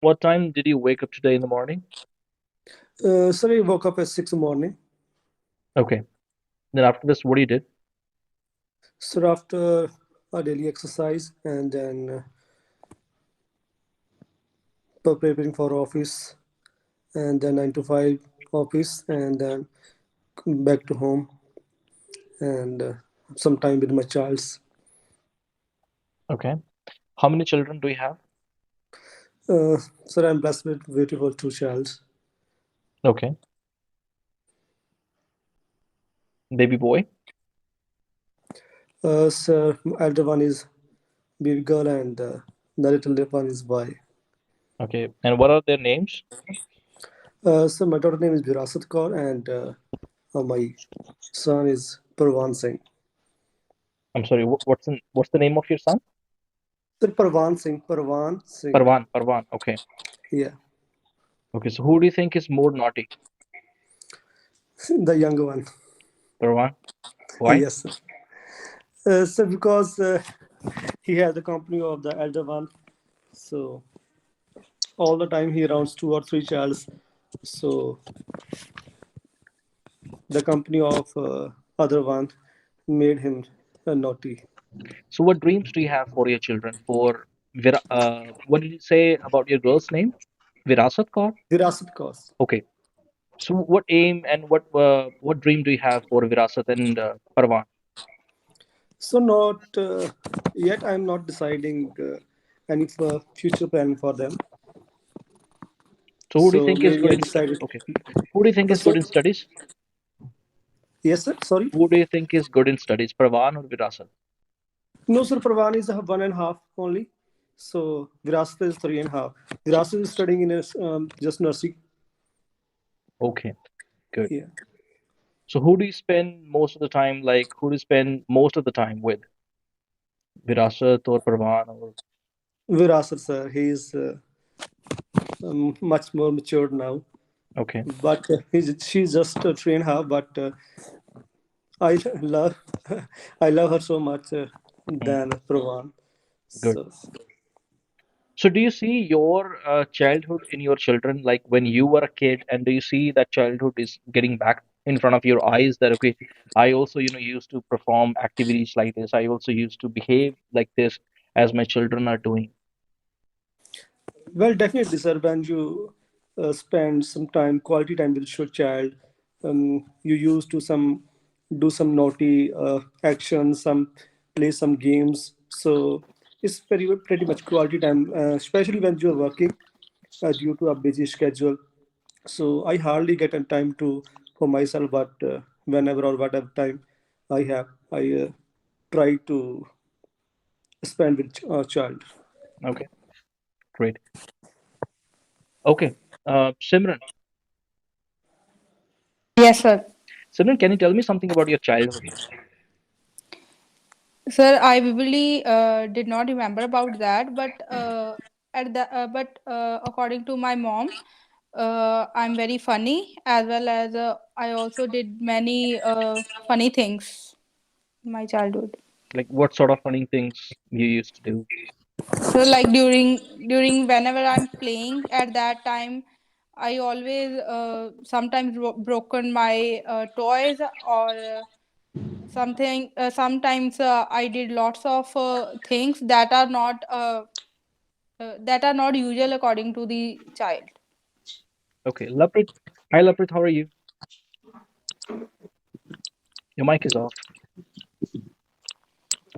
What time did you wake up today in the morning? Sir, I woke up at 6 in the morning. Okay. Then after this, what you did? So after a daily exercise and then preparing for office and then 9 to 5 office and then back to home and some time with my childs. Okay. How many children do you have? Uh, Sir, I'm blessed with beautiful two childs. Okay. Baby boy? Sir, elder one is baby girl and the little one is boy. Okay. And what are their names? So my daughter name is Virasat Kaur and my son is Parvan Singh. I'm sorry, what's the name of your son? Sir, Parvan Singh, Parvan Singh. Parvan, Parvan. Okay. Yeah, Okay, so who do you think is more naughty? the younger one. Parvan? Why? Yes, sir. So because he has the company of the elder one, so all the time he rounds two or three childs. So the company of other one made him naughty. So what dreams do you have for your children? What did you say about your girl's name? Virasat Kaur? Virasat cause. Okay. So what aim and what dream do you have for Virasat and Parvan? So not yet. I'm not deciding any future plan for them. So who do you So think is maybe good I in decided. okay. Who do you think is So good in studies? yes, sir. Sorry. Who do you think is good in studies, Parvan or Virasat? No, sir. Parvan is 1.5 only. So Virasat is 3.5. So Virasat is studying in a, just nursing. okay, good. Yeah. So who do you spend most of the time, like who do you spend most of the time with? Virasat or Parvan or Virasat, sir. He is much more matured now. okay, But she's just 3.5. But I love I love her so much mm, than Pravan. good. So So do you see your childhood in your children, like when you were a kid, and do you see that childhood is getting back in front of your eyes that okay, I also, used to perform activities like this. I also used to behave like this as my children are doing. well, definitely, sir. When you spend some time, quality time with your child, you used to some do some naughty actions, some play some games. So it's pretty much quality time, especially when you're working due to a busy schedule. So I hardly get a time to for myself, but whenever or whatever time I have, I try to spend with a child. Okay, great. Okay, Simran. Yes, sir. Simran, can you tell me something about your childhood? Sir, I vividly did not remember about that, but according to my mom, I'm very funny as well as I also did many funny things in my childhood. Like what sort of funny things you used to do? So like during whenever I'm playing at that time, I always sometimes broken my toys or something sometimes I did lots of things that are not usual according to the child. Okay, Laprit. Hi, Laprit. How are you? Your mic is off.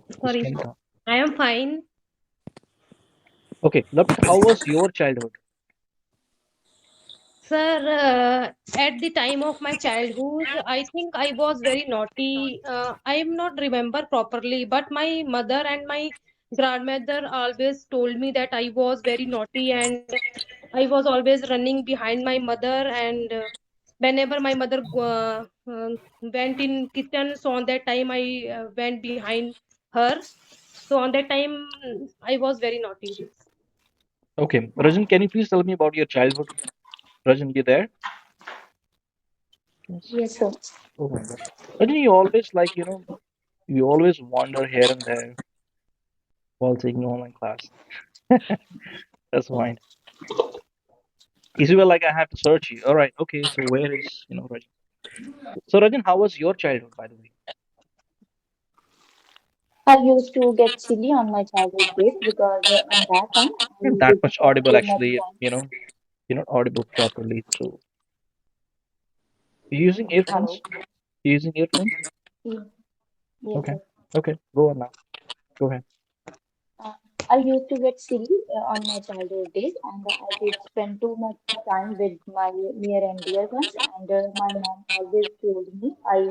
Just Sorry, can you talk? I am fine. Okay, Laprit. How was your childhood? Sir, at the time of my childhood, I think I was very naughty. I am not remember properly, but my mother and my grandmother always told me that I was very naughty and I was always running behind my mother. And whenever my mother went in kitchen, so on that time I went behind her. So on that time, I was very naughty. Okay, Rajan, can you please tell me about your childhood? Rajan, you there? Yes. Yes, sir. Oh my God. Rajan, you always you always wander here and there while taking online class. That's fine. Is it like I have to search you? All right. Okay. So where is Rajan? So Rajan, how was your childhood, by the way? I used to get silly on my childhood days because on that time I Not that didn't much have audible too much actually. time. You're not audible properly. So you using Hello. earphones? You using earphones? Yes, yes, Okay. sir. Okay. Go on now. Go ahead. Uh, I used to get silly on my childhood days, and I did spend too much time with my near and dear ones. And my mom always told me I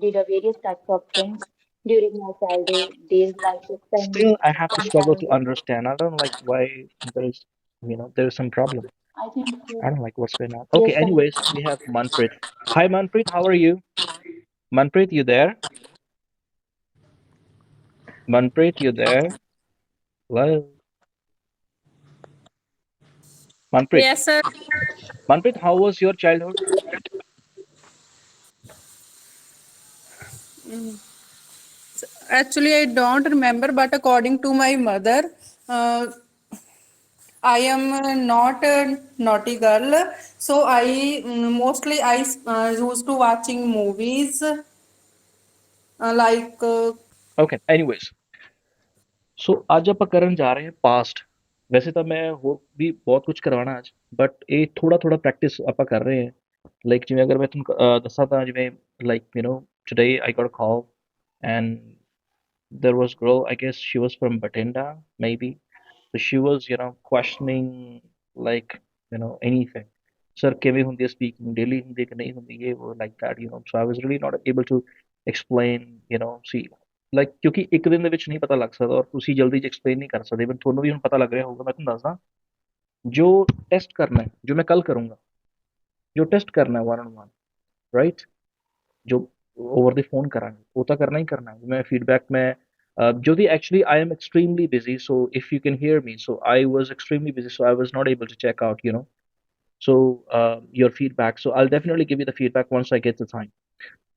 did a various types of things during my childhood days, like Still, spending I have to some struggle time to with. understand. I don't like why there's some problem. I think I don't like what's going on. Okay, yes, sir. anyways, we have Manpreet. Hi, Manpreet. How are you? Manpreet, you there? Manpreet, you there? Hello, Manpreet. Yes, sir. Manpreet, how was your childhood? Actually, I don't remember, but according to my mother, uh, I am not a naughty girl. So mostly used to watching movies like Okay, anyways. ਸੋ ਅੱਜ ਆਪਾਂ ਕਰਨ ਜਾ ਰਹੇ ਹਾਂ past ਵੈਸੇ ਤਾਂ ਮੈਂ ਹੋਰ ਵੀ ਬਹੁਤ ਕੁਝ ਕਰਵਾਉਣਾ ਅੱਜ ਬਟ ਇਹ ਥੋੜਾ ਥੋੜਾ ਪ੍ਰੈਕਟਿਸ ਆਪਾਂ ਕਰ ਰਹੇ ਹਾਂ ਲਾਈਕ ਜਿਵੇਂ ਅਗਰ ਮੈਂ ਤੁਹਾਨੂੰ ਦੱਸਾਂ ਤਾਂ ਜਿਵੇਂ like today I got a call and there was girl, I guess she was from Batinda maybe. So she was questioning like anything. Sir ਕਿਵੇਂ ਹੁੰਦੀ ਹੈ speaking daily ਹੁੰਦੀ ਹੈ ਕਿ ਨਹੀਂ ਹੁੰਦੀ ਇਹ ਉਹ like that so I was really not able to explain see like ਕਿਉਂਕਿ ਇੱਕ ਦਿਨ ਦੇ ਵਿੱਚ ਨਹੀਂ ਪਤਾ ਲੱਗ ਸਕਦਾ ਔਰ ਤੁਸੀਂ ਜਲਦੀ ਚ ਐਕਸਪਲੇਨ ਨਹੀਂ ਕਰ ਸਕਦੇ ਬਟ ਤੁਹਾਨੂੰ ਵੀ ਹੁਣ ਪਤਾ ਲੱਗ ਰਿਹਾ ਹੋਊਗਾ ਮੈਂ ਤੁਹਾਨੂੰ ਦੱਸਦਾ ਜੋ ਟੈਸਟ ਕਰਨਾ ਹੈ ਜੋ ਮੈਂ ਕੱਲ ਕਰੂੰਗਾ ਜੋ ਟੈਸਟ ਕਰਨਾ ਹੈ 1 on 1 ਰਾਈਟ ਜੋ ਓਵਰ ਦੀ ਫੋਨ ਕਰਾਂਗੇ ਉਹ ਤਾਂ ਕਰਨਾ ਹੀ ਕਰਨਾ ਹੈ ਮੈਂ ਫੀਡਬੈਕ ਮੈਂ Jyoti, actually, I am extremely busy. So if you can hear me, so I was extremely busy, so I was not able to check out, so your feedback. So I'll definitely give you the feedback once I get the time.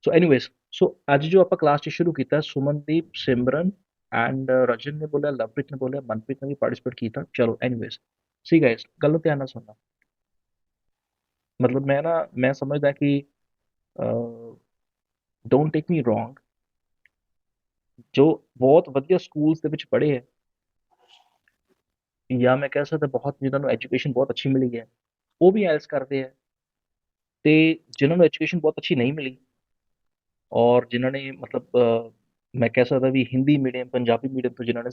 So anyways, so ਅੱਜ ਜੋ ਆਪਾਂ class 'ਚ ਸ਼ੁਰੂ ਕੀਤਾ ਸੁਮਨਦੀਪ ਸਿਮਰਨ and Rajan ਨੇ ਬੋਲਿਆ ਲਵਪ੍ਰੀਤ ਨੇ ਬੋਲਿਆ ਮਨਪ੍ਰੀਤ ਨੇ ਵੀ ਪਾਰਟਿਸਿਪੇਟ ਕੀਤਾ ਚਲੋ ਐਨੀਵੇਜ਼ ਸੀ ਗਾਇਸ ਗੱਲ ਨੂੰ ਧਿਆਨ ਨਾਲ ਸੁਣਨਾ ਮਤਲਬ ਮੈਂ ਸਮਝਦਾ ਕਿ ਡੋਂਟ ਟੇਕ ਮੀ ਰੋਂਗ ਜੋ ਬਹੁਤ ਵਧੀਆ ਸਕੂਲਸ ਦੇ ਵਿੱਚ ਪੜ੍ਹੇ ਹੈ ਜਾਂ ਮੈਂ ਕਹਿ ਸਕਦਾ ਬਹੁਤ ਜਿਨ੍ਹਾਂ ਨੂੰ ਐਜੂਕੇਸ਼ਨ ਬਹੁਤ ਅੱਛੀ ਮਿਲੀ ਹੈ ਉਹ ਵੀ ਆਇਲਸ ਕਰਦੇ ਹੈ ਤੇ ਜਿਨ੍ਹਾਂ ਨੂੰ ਐਜੂਕੇਸ਼ਨ ਬਹੁਤ ਅੱਛੀ ਨਹੀਂ ਮਿਲੀ ਔਰ ਜਿਨ੍ਹਾਂ ਨੇ ਮਤਲਬ ਮੈਂ ਕਹਿ ਸਕਦਾ ਵੀ ਹਿੰਦੀ ਮੀਡੀਅਮ ਪੰਜਾਬੀ ਮੀਡੀਅਮ ਤੋਂ ਜਿਨ੍ਹਾਂ ਨੇ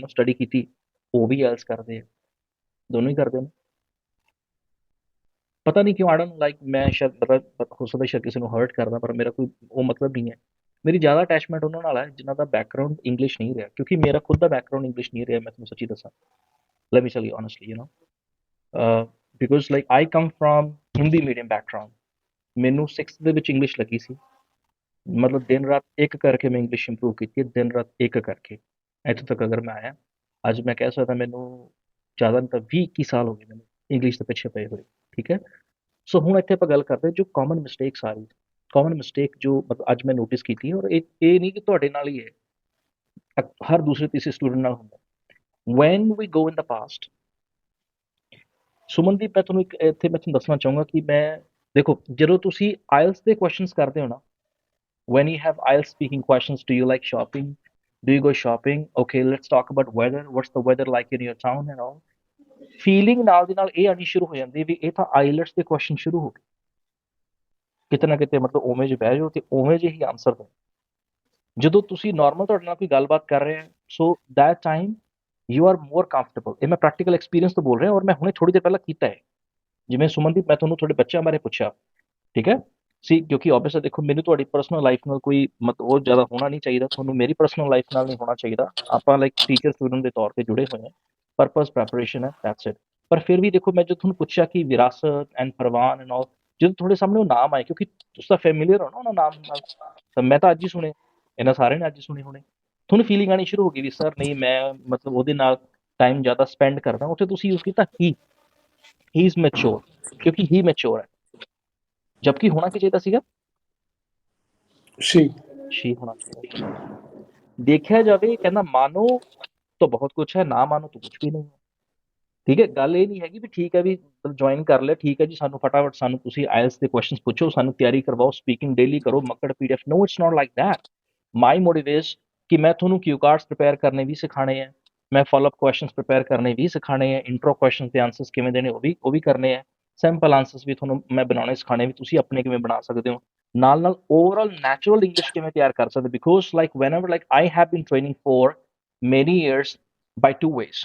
ਸਟੱਡੀ ਕੀਤੀ ਉਹ ਵੀ ਆਇਲਸ ਕਰਦੇ ਆ ਦੋਨੋਂ ਹੀ ਕਰਦੇ ਨੇ ਪਤਾ ਨਹੀਂ ਕਿਉਂ ਆੜਨ ਲਾਈਕ ਮੈਂ ਸ਼ਾਇਦ ਹੋ ਸਕਦਾ ਸ਼ਾਇਦ ਕਿਸੇ ਨੂੰ ਹਰਟ ਕਰਦਾ ਪਰ ਮੇਰਾ ਕੋਈ ਉਹ ਮਤਲਬ ਨਹੀਂ ਹੈ ਮੇਰੀ ਜ਼ਿਆਦਾ ਅਟੈਚਮੈਂਟ ਉਹਨਾਂ ਨਾਲ ਹੈ ਜਿਨ੍ਹਾਂ ਦਾ ਬੈਕਗਰਾਉਂਡ ਇੰਗਲਿਸ਼ ਨਹੀਂ ਰਿਹਾ ਕਿਉਂਕਿ ਮੇਰਾ ਖੁਦ ਦਾ ਬੈਕਗਰਾਉਂਡ ਇੰਗਲਿਸ਼ ਨਹੀਂ ਰਿਹਾ ਮੈਂ ਤੁਹਾਨੂੰ ਸੱਚੀ ਦੱਸਾਂ let me tell you honestly because like I come from Hindi medium background ਮੈਨੂੰ 6th ਦੇ ਵਿੱਚ ਇੰਗਲਿਸ਼ ਲੱਗੀ ਸੀ ਮਤਲਬ ਦਿਨ ਰਾਤ ਇੱਕ ਕਰਕੇ ਮੈਂ ਇੰਗਲਿਸ਼ ਇੰਪਰੂਵ ਕੀਤੀ ਹੈ ਦਿਨ ਰਾਤ ਇੱਕ ਕਰਕੇ ਇੱਥੋਂ ਤੱਕ ਅਗਰ ਮੈਂ ਆਇਆ ਅੱਜ ਮੈਂ ਕਹਿ ਸਕਦਾ ਮੈਨੂੰ ਜ਼ਿਆਦਾ ਨਹੀਂ ਤਾਂ 20-21 ਸਾਲ ਹੋ ਗਏ ਮੈਨੂੰ ਇੰਗਲਿਸ਼ ਦੇ ਪਿੱਛੇ ਪਏ ਹੋਏ ਠੀਕ ਹੈ ਸੋ ਹੁਣ ਇੱਥੇ ਆਪਾਂ ਗੱਲ ਕਰਦੇ ਜੋ ਕਾਮਨ ਮਿਸਟੇਕਸ ਆ ਰਹੀ ਕਾਮਨ ਮਿਸਟੇਕ ਜੋ ਮਤਲਬ ਅੱਜ ਮੈਂ ਨੋਟਿਸ ਕੀਤੀ ਔਰ ਇਹ ਨਹੀਂ ਕਿ ਤੁਹਾਡੇ ਨਾਲ ਹੀ ਹੈ ਹਰ ਦੂਸਰੇ ਤੀਸਰੇ ਸਟੂਡੈਂਟ ਨਾਲ ਹੁੰਦਾ when we go in the past Sumandeep ਮੈਂ ਤੁਹਾਨੂੰ ਇੱਥੇ ਮੈਂ ਤੁਹਾਨੂੰ ਦੱਸਣਾ ਚਾਹੂੰਗਾ ਕਿ ਮੈਂ ਦੇਖੋ ਜਦੋਂ ਤੁਸੀਂ ਆਇਲਸ ਦੇ ਕੁਐਸਚਨਸ ਕਰਦੇ ਹੋ ਨਾ when you have IELTS speaking questions, do you like shopping? Do you go shopping? Okay, let's talk about weather. What's the weather like in your town and all? Feeling ਨਾਲ ਦੀ ਨਾਲ ਇਹ ਆਣੀ ਸ਼ੁਰੂ ਹੋ ਜਾਂਦੀ ਵੀ ਇਹ ਤਾਂ IELTS ਦੇ ਕੁਐਸਚਨ ਸ਼ੁਰੂ ਹੋ ਗਏ ਕਿਤੇ ਨਾ ਕਿਤੇ ਮਤਲਬ ਉਵੇਂ ਜਿਹੇ ਬਹਿ ਜਾਓ ਤੇ ਉਵੇਂ ਜਿਹੇ ਹੀ ਆਨਸਰ ਦਿਓ ਜਦੋਂ ਤੁਸੀਂ ਨਾਰਮਲ ਤੁਹਾਡੇ ਨਾਲ ਕੋਈ ਗੱਲਬਾਤ ਕਰ ਰਹੇ ਹੋ so that time you are more comfortable ਇਹ ਮੈਂ ਪ੍ਰੈਕਟੀਕਲ ਐਕਸਪੀਰੀਅੰਸ ਤੋਂ ਬੋਲ ਰਿਹਾ ਔਰ ਮੈਂ ਹੁਣੇ ਥੋੜੀ ਦੇਰ ਪਹਿਲਾਂ ਕੀਤਾ ਹੈ ਜਿਵੇਂ ਸੁਮਨਦੀਪ ਮੈਂ ਤੁਹਾਨੂੰ ਤੁਹਾਡੇ ਬੱਚਿਆਂ ਬਾਰੇ ਪੁੱਛਿਆ ਠੀਕ ਹੈ ਸੀ ਕਿਉਂਕਿ ਆਬਵੀਅਸਲੀ ਦੇਖੋ ਮੈਨੂੰ ਤੁਹਾਡੀ ਪਰਸਨਲ ਲਾਈਫ ਨਾਲ ਕੋਈ ਉਹ ਜ਼ਿਆਦਾ ਹੋਣਾ ਨਹੀਂ ਚਾਹੀਦਾ ਤੁਹਾਨੂੰ ਮੇਰੀ ਪਰਸਨਲ ਲਾਈਫ ਨਾਲ ਨਹੀਂ ਹੋਣਾ ਚਾਹੀਦਾ ਆਪਾਂ ਲਾਈਕ ਟੀਚਰ ਸਟੂਡੈਂਟ ਦੇ ਤੌਰ ਤੇ ਜੁੜੇ ਹੋਏ ਹਾਂ ਪਰਪਸ ਪ੍ਰੈਪਰੇਸ਼ਨ ਹੈ ਦੈਟਸ ਇਟ ਪਰ ਫਿਰ ਵੀ ਦੇਖੋ ਮੈਂ ਜੋ ਤੁਹਾਨੂੰ ਪੁੱਛਿਆ ਕਿ ਵਿਰਾਸਤ ਐਂਡ ਪਰਵਾਨ ਐਂਡ ਆਲ ਜਦੋਂ ਤੁਹਾਡੇ ਸਾਹਮਣੇ ਉਹ ਨਾਮ ਆਏ ਕਿਉਂਕਿ ਤੁਸੀਂ ਤਾਂ ਫੈਮਿਲੀਅਰ ਹੋ ਨਾ ਉਹਨਾਂ ਨਾਮ ਨਾਲ ਤਾਂ ਮੈਂ ਤਾਂ ਅੱਜ ਹੀ ਸੁਣੇ ਇਹਨਾਂ ਸਾਰਿਆਂ ਨੇ ਅੱਜ ਹੀ ਸੁਣੇ ਹੋਣੇ ਤੁਹਾਨੂੰ ਫੀਲਿੰਗ ਆਣੀ ਸ਼ੁਰੂ ਹੋ ਗਈ ਵੀ ਸਰ ਨਹੀਂ ਮੈਂ ਮਤਲਬ ਉਹਦੇ ਨਾਲ ਟਾਈਮ ਜ਼ਿਆਦਾ ਸਪੈਂਡ ਕਰਦਾ ਉੱਥੇ ਤੁਸੀਂ ਯੂਜ਼ ਕੀਤਾ ਹੀ ਇਜ਼ ਮੈਚੋਰ ਕਿਉਂਕਿ ਹੀ ਮੈਚੋਰ ਹੈ ਜਦਕਿ ਹੋਣਾ ਕੀ ਚਾਹੀਦਾ ਸੀਗਾ ਸ਼ੀ ਹੋਣਾ ਚਾਹੀਦਾ ਦੇਖਿਆ ਜਾਵੇ ਕਹਿੰਦਾ ਮਾਨੋ ਤਾਂ ਬਹੁਤ ਕੁਛ ਹੈ ਨਾ ਮਾਨੋ ਤਾਂ ਕੁਛ ਵੀ ਨਹੀਂ ਹੈ ਠੀਕ ਹੈ, ਗੱਲ ਇਹ ਨਹੀਂ ਹੈਗੀ ਵੀ ਠੀਕ ਹੈ ਵੀ ਜੁਆਇਨ ਕਰ ਲਿਆ, ਠੀਕ ਹੈ ਜੀ, ਸਾਨੂੰ ਫਟਾਫਟ ਸਾਨੂੰ ਤੁਸੀਂ ਆਇਲਸ ਦੇ ਕੁਐਸਚਨਸ ਪੁੱਛੋ, ਸਾਨੂੰ ਤਿਆਰੀ ਕਰਵਾਓ, ਸਪੀਕਿੰਗ ਡੇਲੀ ਕਰੋ, Makkar PDF. No, it's not like that. My motive is ਕਿ ਮੈਂ ਤੁਹਾਨੂੰ ਕਿਊ ਕਾਰਡਸ ਪ੍ਰਿਪੇਅਰ ਕਰਨੇ ਵੀ ਸਿਖਾਣੇ ਆ, ਮੈਂ ਫਾਲੋਅਪ ਕੁਐਸਚਨਸ ਪ੍ਰਿਪੇਅਰ ਕਰਨੇ ਵੀ ਸਿਖਾਣੇ ਆ, ਇੰਟਰੋ ਕੁਐਸਚਨਸ ਦੇ ਆਨਸਰਸ ਕਿਵੇਂ ਦੇਣੇ ਉਹ ਵੀ ਕਰਨੇ ਆ, ਸੈਂਪਲ ਆਨਸਰਸ ਵੀ ਤੁਹਾਨੂੰ ਮੈਂ ਬਣਾਉਣੇ ਸਿਖਾਣੇ ਵੀ ਤੁਸੀਂ ਆਪਣੇ ਕਿਵੇਂ ਬਣਾ ਸਕਦੇ ਹੋ, ਨਾਲ ਨਾਲ ਓਵਰਆਲ ਨੈਚੁਰਲ ਇੰਗਲਿਸ਼ ਕਿਵੇਂ ਤਿਆਰ ਕਰ ਸਕਦੇ, because like whenever like I have been training for many years by two ways.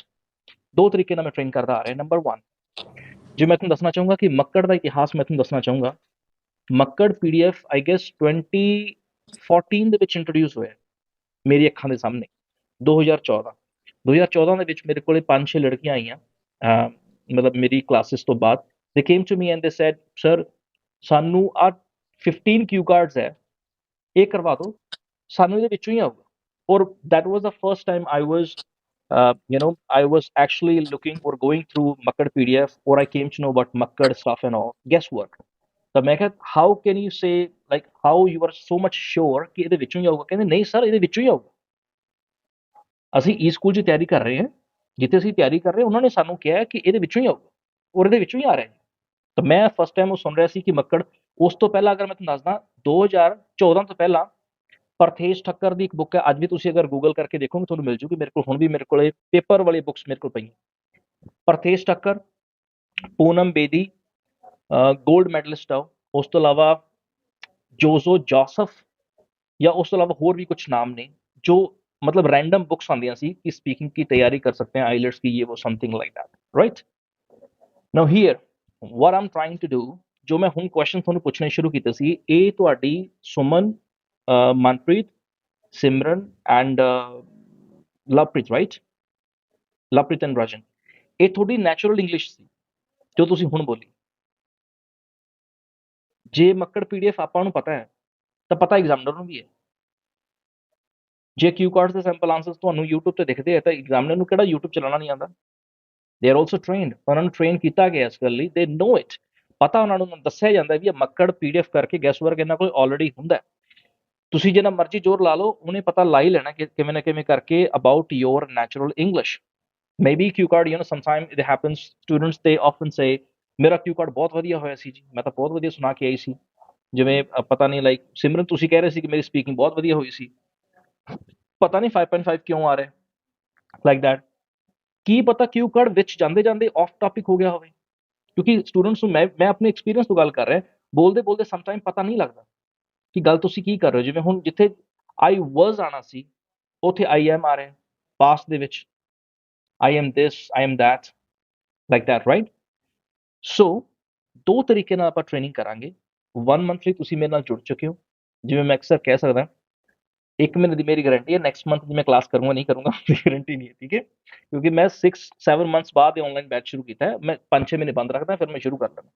ਦੋ ਤਰੀਕੇ ਨਾਲ ਮੈਂ ਟ੍ਰੇਨ ਕਰਦਾ ਆ ਰਿਹਾ। ਨੰਬਰ 1, ਜੇ ਮੈਂ ਤੁਹਾਨੂੰ ਦੱਸਣਾ ਚਾਹੂੰਗਾ ਕਿ ਮੱਕੜ ਦਾ ਇਤਿਹਾਸ ਮੈਂ ਤੁਹਾਨੂੰ ਦੱਸਣਾ ਚਾਹੂੰਗਾ। ਮੱਕੜ ਪੀਡੀਐਫ ਆਈ ਗੈਸ 2014 ਦੇ ਵਿੱਚ ਇੰਟਰੋਡਿਊਸ ਹੋਇਆ ਮੇਰੀ ਅੱਖਾਂ ਦੇ ਸਾਹਮਣੇ। 2014 ਦੇ ਵਿੱਚ ਮੇਰੇ ਕੋਲੇ 5-6 ਲੜਕੀਆਂ ਆਈਆਂ, ਮਤਲਬ ਮੇਰੀ ਕਲਾਸਿਸ ਤੋਂ ਬਾਅਦ। They came to me and they said, sir ਸਾਨੂੰ ਆ 15 ਕਿਊ ਕਾਰਡਸ ਹੈ, ਇਹ ਕਰਵਾ ਦਿਓ, ਸਾਨੂੰ ਇਹਦੇ ਵਿੱਚੋਂ ਹੀ ਆਊਗਾ। ਔਰ that was the first time I was I was actually looking or going through Makkad PDF, or I came to know about Makkad stuff and all. Guess what? ਤਾਂ ਮੈਂ ਕਿਹਾ how can you say like how you are so much sure ਕਿ ਇਹਦੇ ਵਿੱਚੋਂ ਹੀ ਆਊਗਾ? ਕਹਿੰਦੇ ਨਹੀਂ sir, ਇਹਦੇ ਵਿੱਚੋਂ ਹੀ ਆਊਗਾ। ਅਸੀਂ ਈ ਸਕੂਲ 'ਚ ਤਿਆਰੀ ਕਰ ਰਹੇ ਹਾਂ, ਜਿੱਥੇ ਅਸੀਂ ਤਿਆਰੀ ਕਰ ਰਹੇ ਹਾਂ ਉਹਨਾਂ ਨੇ ਸਾਨੂੰ ਕਿਹਾ ਕਿ ਇਹਦੇ ਵਿੱਚੋਂ ਹੀ ਆਊਗਾ, ਔਰ ਇਹਦੇ ਵਿੱਚੋਂ ਹੀ ਆ ਰਿਹਾ ਹੈ। ਤਾਂ ਮੈਂ ਫਸਟ ਟਾਈਮ ਉਹ ਸੁਣ ਰਿਹਾ ਸੀ ਕਿ ਮੱਕੜ। ਉਸ ਤੋਂ ਪਹਿਲਾਂ ਅਗਰ ਮੈਂ ਤੁਹਾਨੂੰ ਦੱਸਦਾ, 2014 ਤੋਂ ਪਹਿਲਾਂ ਪਰਥੇਸ਼ ਠੱਕਰ ਦੀ ਇੱਕ ਬੁੱਕ ਹੈ, ਅੱਜ ਵੀ ਤੁਸੀਂ ਅਗਰ ਗੂਗਲ ਕਰਕੇ ਦੇਖੋਗੇ ਤੁਹਾਨੂੰ ਮਿਲ ਜੂਗੀ। ਮੇਰੇ ਕੋਲ ਹੁਣ ਵੀ ਮੇਰੇ ਕੋਲੇ ਪੇਪਰ ਵਾਲੀ ਬੁੱਕਸ ਮੇਰੇ ਕੋਲ ਪਈਆਂ। ਪਰਥੇਸ਼ ਠੱਕਰ, ਪੂਨਮ ਬੇਦੀ, ਗੋਲਡ ਮੈਡਲਿਸਟ ਆ। ਉਸ ਤੋਂ ਇਲਾਵਾ ਜੋਜ਼ੋ ਜੋਸਫ, ਜਾਂ ਉਸ ਤੋਂ ਇਲਾਵਾ ਹੋਰ ਵੀ ਕੁਝ ਨਾਮ ਨੇ ਜੋ मतलब रैंडम बुक्स आंदियां सी कि स्पीकिंग की तैयारी कर सकते हैं, आइलेट्स की, ये वो something like that, right. Now here what I am trying to do, जो मैं हुण क्वेश्चन ਤੁਹਾਨੂੰ ਪੁੱਛਣੇ ਸ਼ੁਰੂ ਕੀਤੇ ਸੀ, ਇਹ ਤੁਹਾਡੀ Suman, Manpreet, Simran and Lovepreet, right, Lovepreet and Rajan, ਇਹ ਤੁਹਾਡੀ ਨੈਚੁਰਲ ਇੰਗਲਿਸ਼ ਸੀ ਜੋ ਤੁਸੀਂ ਹੁਣ ਬੋਲੀ। ਜੇ ਮੱਕੜ ਪੀਡੀਐਫ ਆਪਾਂ ਨੂੰ ਪਤਾ ਹੈ ਤਾਂ ਪਤਾ ਐਗਜ਼ਾਮਨਰ ਨੂੰ ਵੀ ਹੈ। ਜੇ ਕਿਊ ਕਾਰਡਸ ਦੇ ਸੈਂਪਲ ਆਨਸਰਸ ਤੁਹਾਨੂੰ YouTube ਤੇ ਦਿਖਦੇ ਆ ਤਾਂ ਐਗਜ਼ਾਮਨਰ ਨੂੰ ਕਿਹੜਾ YouTube ਚਲਾਉਣਾ ਨਹੀਂ ਆਉਂਦਾ? ਦੇ ਆਰ ਆਲਸੋ ਟ੍ਰੇਨਡ, ਉਹਨਾਂ ਨੂੰ ਟ੍ਰੇਨ ਕੀਤਾ ਗਿਆ ਇਸ ਗੱਲ ਲਈ, ਦੇ ਨੋ ਇਟ, ਪਤਾ ਉਹਨਾਂ ਨੂੰ ਦੱਸਿਆ ਜਾਂਦਾ ਵੀ ਇਹ ਮੱਕੜ ਪੀਡੀਐਫ ਕਰਕੇ ਗੈਸ ਵਰਕ ਇਹਨਾਂ ਕੋਲ ਆਲਰੇਡੀ ਹੁੰਦਾ। ਤੁਸੀਂ ਜਿੰਨਾ ਮਰਜ਼ੀ ਜ਼ੋਰ ਲਾ ਲਓ, ਉਹਨੇ ਪਤਾ ਲਾ ਹੀ ਲੈਣਾ ਕਿ ਕਿਵੇਂ ਨਾ ਕਿਵੇਂ ਕਰਕੇ about your natural English. Maybe Q card, sometime it happens, students ਦੇ ਆਫਨ ਸੇ ਮੇਰਾ ਕਿਊ ਕਾਰਡ ਬਹੁਤ ਵਧੀਆ ਹੋਇਆ ਸੀ ਜੀ, ਮੈਂ ਤਾਂ ਬਹੁਤ ਵਧੀਆ ਸੁਣਾ ਕੇ ਆਈ ਸੀ। ਜਿਵੇਂ ਪਤਾ ਨਹੀਂ ਲਾਈਕ ਸਿਮਰਨ ਤੁਸੀਂ ਕਹਿ ਰਹੇ ਸੀ ਕਿ ਮੇਰੀ ਸਪੀਕਿੰਗ ਬਹੁਤ ਵਧੀਆ ਹੋਈ ਸੀ, ਪਤਾ ਨਹੀਂ 5.5 ਕਿਉਂ ਆ ਰਿਹਾ ਲਾਈਕ ਦੈਟ। ਕੀ ਪਤਾ ਕਿਊ ਕਾਰਡ ਵਿੱਚ ਜਾਂਦੇ ਜਾਂਦੇ ਆਫ ਟਾਪਿਕ ਹੋ ਗਿਆ ਹੋਵੇ, ਕਿਉਂਕਿ ਸਟੂਡੈਂਟਸ ਨੂੰ ਮੈਂ ਆਪਣੇ ਐਕਸਪੀਰੀਅੰਸ ਤੋਂ ਗੱਲ ਕਰ ਰਿਹਾ, ਬੋਲਦੇ ਬੋਲਦੇ ਸਮਟਾਈਮ ਪਤਾ ਨਹੀਂ ਲੱਗਦਾ ਕਿ ਗੱਲ ਤੁਸੀਂ ਕੀ ਕਰ ਰਹੇ ਹੋ। ਜਿਵੇਂ ਹੁਣ ਜਿੱਥੇ ਆਈ ਵਾਜ਼ ਆਣਾ ਸੀ, ਉੱਥੇ ਆਈ ਐਮ ਆ ਰਿਹਾ ਪਾਸਟ ਦੇ ਵਿੱਚ, I am this, I am that, like that, right. So ਦੋ ਤਰੀਕੇ ਨਾਲ ਆਪਾਂ ਟ੍ਰੇਨਿੰਗ ਕਰਾਂਗੇ। 1 ਮੰਥ ਲਈ ਤੁਸੀਂ ਮੇਰੇ ਨਾਲ ਜੁੜ ਚੁੱਕੇ ਹੋ, ਜਿਵੇਂ ਮੈਂ ਅਕਸਰ ਕਹਿ ਸਕਦਾ 1 ਮਹੀਨੇ ਦੀ ਮੇਰੀ ਗਾਰੰਟੀ ਹੈ, ਨੈਕਸਟ ਮੰਥ ਦੀ ਮੈਂ ਕਲਾਸ ਕਰੂੰਗਾ ਨਹੀਂ ਕਰੂੰਗਾ ਗਾਰੰਟੀ ਨਹੀਂ ਹੈ, ਠੀਕ ਹੈ, ਕਿਉਂਕਿ ਮੈਂ 6-7 ਮੰਥਸ ਬਾਅਦ ਇਹ ਆਨਲਾਈਨ ਬੈਚ ਸ਼ੁਰੂ ਕੀਤਾ ਹੈ। ਮੈਂ 5-6 ਮਹੀਨੇ ਬੰਦ ਰੱਖਦਾ, ਫਿਰ ਮੈਂ ਸ਼ੁਰੂ ਕਰ ਲੈਂਦਾ।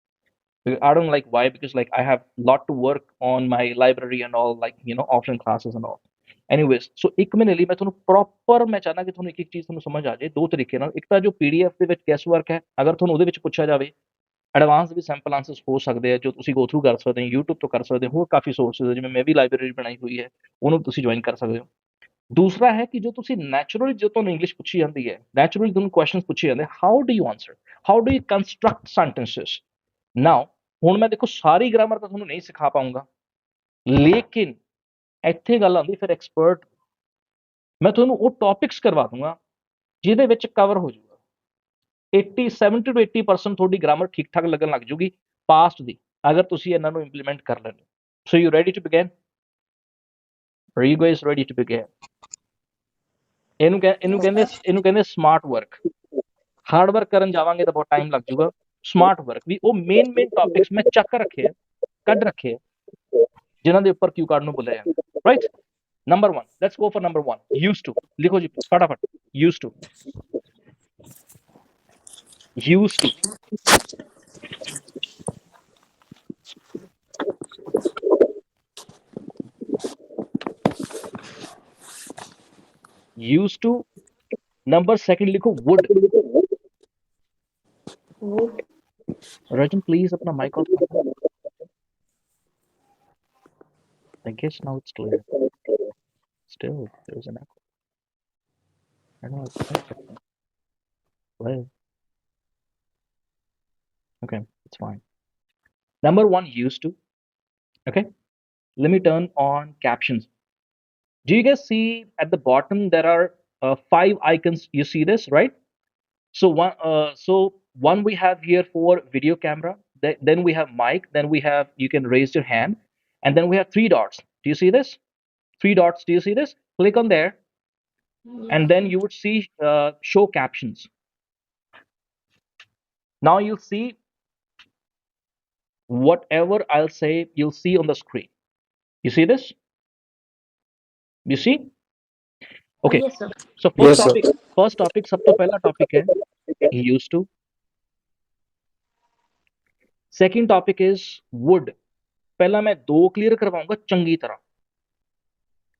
I don't like why, because like I have lot to work on my library and all, like offline classes and all. Anyways, so 1 ਮਹੀਨੇ ਲਈ ਮੈਂ ਤੁਹਾਨੂੰ ਪ੍ਰੋਪਰ, ਮੈਂ ਚਾਹਨਾ ਕਿ ਤੁਹਾਨੂੰ ਇੱਕ ਇੱਕ ਚੀਜ਼ ਤੁਹਾਨੂੰ ਸਮਝ ਆ ਜਾਏ ਦੋ ਤਰੀਕੇ ਨਾਲ। ਇੱਕ ਤਾਂ ਜੋ ਪੀਡੀਐਫ ਦੇ ਵਿੱਚ ਗੈਸ ਵਰਕ ਹੈ, ਅਗਰ ਤੁਹਾਨੂੰ ਉਹਦੇ ਵਿੱਚ ਪੁੱਛਿਆ ਜਾਵੇ, ਐਡਵਾਂਸ ਵੀ ਸੈਂਪਲ ਆਨਸਰਸ ਹੋ ਸਕਦੇ ਆ ਜੋ ਤੁਸੀਂ ਗੋ ਥਰੂ ਕਰ ਸਕਦੇ ਹੋ, YouTube ਤੋਂ ਕਰ ਸਕਦੇ ਹੋ, ਹੋਰ ਕਾਫੀ ਸੋਰਸਿਸ ਜਿਵੇਂ ਮੈਂ ਵੀ ਲਾਇਬ੍ਰੇਰੀ ਬਣਾਈ ਹੋਈ ਹੈ, ਉਹਨੂੰ ਤੁਸੀਂ ਜੁਆਇਨ ਕਰ ਸਕਦੇ ਹੋ। ਦੂਸਰਾ ਹੈ ਕਿ ਜੋ ਤੁਸੀਂ ਨੈਚੁਰਲੀ, ਜੋ ਤੁਹਾਨੂੰ ਇੰਗਲਿਸ਼ ਪੁੱਛੀ ਜਾਂਦੀ ਹੈ, ਨੈਚੁਰਲੀ ਤੁਹਾਨੂੰ ਕੁਐਸਚਨਸ ਪੁੱਛੇ ਜਾਂਦੇ, how do you answer, how do you construct sentences. Now ਹੁਣ ਮੈਂ ਦੇਖੋ ਸਾਰੀ ਗ੍ਰਾਮਰ ਤਾਂ ਤੁਹਾਨੂੰ ਨਹੀਂ ਸਿਖਾ ਪਾਊਂਗਾ, ਲੇਕਿਨ ਇੱਥੇ ਗੱਲ ਆਉਂਦੀ ਫਿਰ ਐਕਸਪਰਟ, ਮੈਂ ਤੁਹਾਨੂੰ ਉਹ ਟੌਪਿਕਸ ਕਰਵਾ ਦੂੰਗਾ ਜਿਹਦੇ ਵਿੱਚ ਕਵਰ ਹੋ ਜਾਊਗਾ 70 to 80% ਤੁਹਾਡੀ ਗ੍ਰਾਮਰ ਠੀਕ ਠਾਕ ਲੱਗਣ ਲੱਗ ਜੂਗੀ ਪਾਸਟ ਦੀ, ਅਗਰ ਤੁਸੀਂ ਇਹਨਾਂ ਨੂੰ ਇੰਪਲੀਮੈਂਟ ਕਰ ਲੈਂਦੇ। So you ready to begin? Are you guys ready to begin? ਇਹਨੂੰ ਕਹਿੰਦੇ ਸਮਾਰਟ ਵਰਕ। ਹਾਰਡ ਵਰਕ ਕਰਨ ਜਾਵਾਂਗੇ ਤਾਂ ਬਹੁਤ ਟਾਈਮ ਲੱਗ ਜੂਗਾ, ਸਮਾਰਟ ਵਰਕ ਵੀ ਉਹ ਮੇਨ ਟੌਪਿਕਸ ਮੈਂ ਚੱਕ ਰੱਖੇ ਆ, ਕੱਢ ਰੱਖੇ ਆ, ਜਿਨ੍ਹਾਂ ਦੇ ਉੱਪਰ ਕਿਊ ਕਾਰਡ ਨੂੰ ਬੁਲਾਇਆ ਜਾਂਦਾ, right. Number 1, let's go for number 1, use to. ਲਿਖੋ ਜੀ ਫਟਾਫਟ, use to, use to. Use to. Number 2 लिखो वुड। रजन प्लीज अपना माइक ऑफ कर। I guess now it's clear. Still there is an echo. I know it's well. Okay, it's fine. Number 1, used to. Okay, let me turn on captions. Do you guys see at the bottom there are 5 icons? You see this, right? So one we have here for video camera. Then we have mic. Then we have, you can raise your hand, and then we have 3 dots. Do you see this? 3 dots. Do you see this? Click on there, and then you would see show captions. Now you'll see whatever I'll say. You'll see on the screen. You see this? You see? Okay. Yes, sir. So Yes, sir. first topic, सब तो पहला topic है used to. Second topic is would. ਪਹਿਲਾਂ ਮੈਂ 2 clear ਕਰਵਾਉਂਗਾ ਚੰਗੀ ਤਰ੍ਹਾਂ,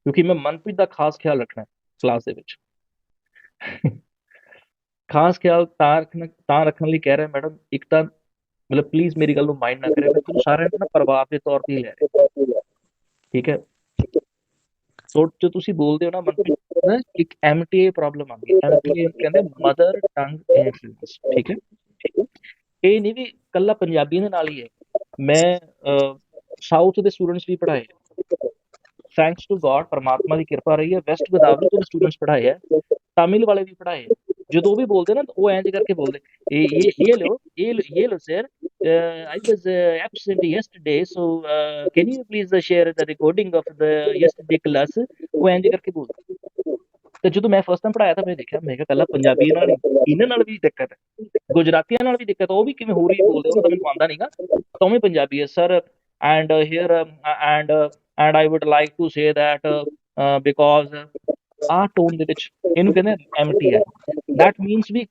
ਕਿਉਂਕਿ ਮੈਂ ਮਨਪ੍ਰੀਤ ਦਾ ਖਾਸ ਖਿਆਲ ਰੱਖਣਾ ਹੈ ਕਲਾਸ ਦੇ ਵਿੱਚ। ਖਾਸ ਖਿਆਲ ਤਾਂ ਰੱਖਣ ਲਈ ਕਹਿ ਰਿਹਾ ਮੈਡਮ, ਇੱਕ ਤਾਂ ਮਤਲਬ ਪਲੀਜ਼ ਮੇਰੀ ਗੱਲ ਨੂੰ ਮਾਈਂਡ ਨਾ ਕਰਿਓ, ਮੈਂ ਤੁਹਾਨੂੰ ਸਾਰਿਆਂ ਨੂੰ ਨਾ ਪਰਿਵਾਰ ਦੇ ਤੌਰ ਤੇ ਹੀ ਲੈ ਰਿਹਾ, ਠੀਕ ਹੈ? ਸੋ ਜੋ ਤੁਸੀਂ ਬੋਲਦੇ ਹੋ ਨਾ ਮਨਪ੍ਰੀਤ, ਨਾ ਇੱਕ MTA ਪ੍ਰੋਬਲਮ ਆ ਗਈ। MTA ਕਹਿੰਦੇ ਮਦਰ ਟੰਗ ਇਨਫਲੂਐਂਸ, ਠੀਕ ਹੈ? ਇਹ ਨਹੀਂ ਵੀ ਕੱਲਾ ਪੰਜਾਬੀ ਦੇ ਨਾਲ ਹੀ ਹੈ। ਮੈਂ ਸਾਊਥ ਦੇ ਸਟੂਡੈਂਟਸ ਵੀ ਪੜ੍ਹਾਏ, ਥੈਂਕਸ ਟੂ ਗॉड, ਪਰਮਾਤਮਾ ਦੀ ਕਿਰਪਾ ਰਹੀ ਹੈ। ਵੈਸਟ ਗੋਦਾਵਰੀ ਤੋਂ ਵੀ ਸਟੂਡੈਂਟਸ ਪੜ੍ਹਾਏ ਹੈ, ਤਾਮਿਲ ਵਾਲੇ ਵੀ ਪੜ੍ਹਾਏ ਹੈ। ਜਦੋਂ ਵੀ ਬੋਲਦੇ ਨਾ ਉਹ ਇੰਜ ਕਰਕੇ ਬੋਲਦੇ, ਇਹ ਲੋ sir, I was absent yesterday, so can you please share the recording of the yesterday class? ਉਹ ਇੰਜ ਕਰਕੇ ਬੋਲਦੇ। ਤੇ ਜਦੋਂ ਮੈਂ ਫਸਟ ਟਾਈਮ ਪੜ੍ਹਾਇਆ ਤਾਂ ਮੈਂ ਦੇਖਿਆ, ਮੈਂ ਕਿਹਾ ਕੱਲਾ ਪੰਜਾਬੀ ਨਾਲ ਨਹੀਂ, ਇਹਨਾਂ ਨਾਲ ਵੀ ਦਿੱਕਤ ਹੈ, ਗੁਜਰਾਤੀਆਂ ਨਾਲ ਵੀ ਦਿੱਕਤ। ਉਹ ਵੀ ਕਿਵੇਂ ਹੋਰ ਹੀ ਬੋਲਦੇ, ਉਹ ਤਾਂ ਮੈਨੂੰ ਆਉਂਦਾ ਨਹੀਂਗਾ, ਤਾਂ ਵੀ ਪੰਜਾਬੀ ਹੈ sir. And hair and I would like to say that because ਆਹ ਟੋਨ ਦੇ ਵਿੱਚ ਇਹਨੂੰ ਕਹਿੰਦੇ MTI। that means ਵੀ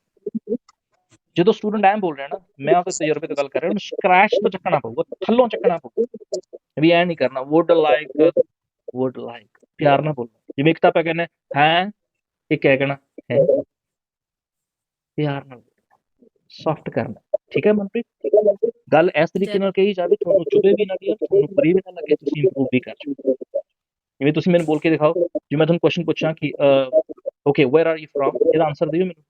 ਜਦੋਂ ਸਟੂਡੈਂਟ ਐਂ ਬੋਲ ਰਿਹਾ ਨਾ, ਮੈਂ ਉਹਦੇ ਤਜਰਬੇ ਤੋਂ ਗੱਲ ਕਰ ਰਿਹਾ, ਉਹਨੂੰ ਸਕ੍ਰੈਚ ਤੋਂ ਚੱਕਣਾ ਪਊਗਾ, ਥੱਲੋਂ ਚੱਕਣਾ ਪਊਗਾ, ਵੀ ਐ ਨਹੀਂ ਕਰਨਾ। would like ਪਿਆਰ ਨਾਲ ਬੋਲਣਾ। ਜਿਵੇਂ ਇੱਕ ਤਾਂ ਆਪਾਂ ਕਹਿੰਦੇ ਹੈ, ਇੱਕ ਕਹਿ ਕਹਿਣਾ ਹੈ, ਪਿਆਰ ਨਾਲ ਸੌਫਟ ਕਰਨਾ, ਠੀਕ ਹੈ ਮਨਪ੍ਰੀਤ? ਗੱਲ ਇਸ ਤਰੀਕੇ ਨਾਲ ਕਹੀ ਜਾਵੇ, ਤੁਹਾਨੂੰ ਚੁਭੇ ਵੀ ਨਾ ਦਿਓ, ਤੁਹਾਨੂੰ ਬੁਰੀ ਵੀ ਨਾ ਲੱਗੇ, ਤੁਸੀਂ ਇੰਪਰੂਵ ਵੀ ਕਰ ਜਾਓ। ਜਿਵੇਂ ਤੁਸੀਂ ਮੈਨੂੰ ਬੋਲ ਕੇ ਦਿਖਾਓ, ਜੇ ਮੈਂ ਤੁਹਾਨੂੰ ਕੁਐਸਚਨ ਪੁੱਛਾਂ ਕਿ okay where are you from, ਇਹਦਾ ਆਨਸਰ ਦਿਓ ਮੈਨੂੰ।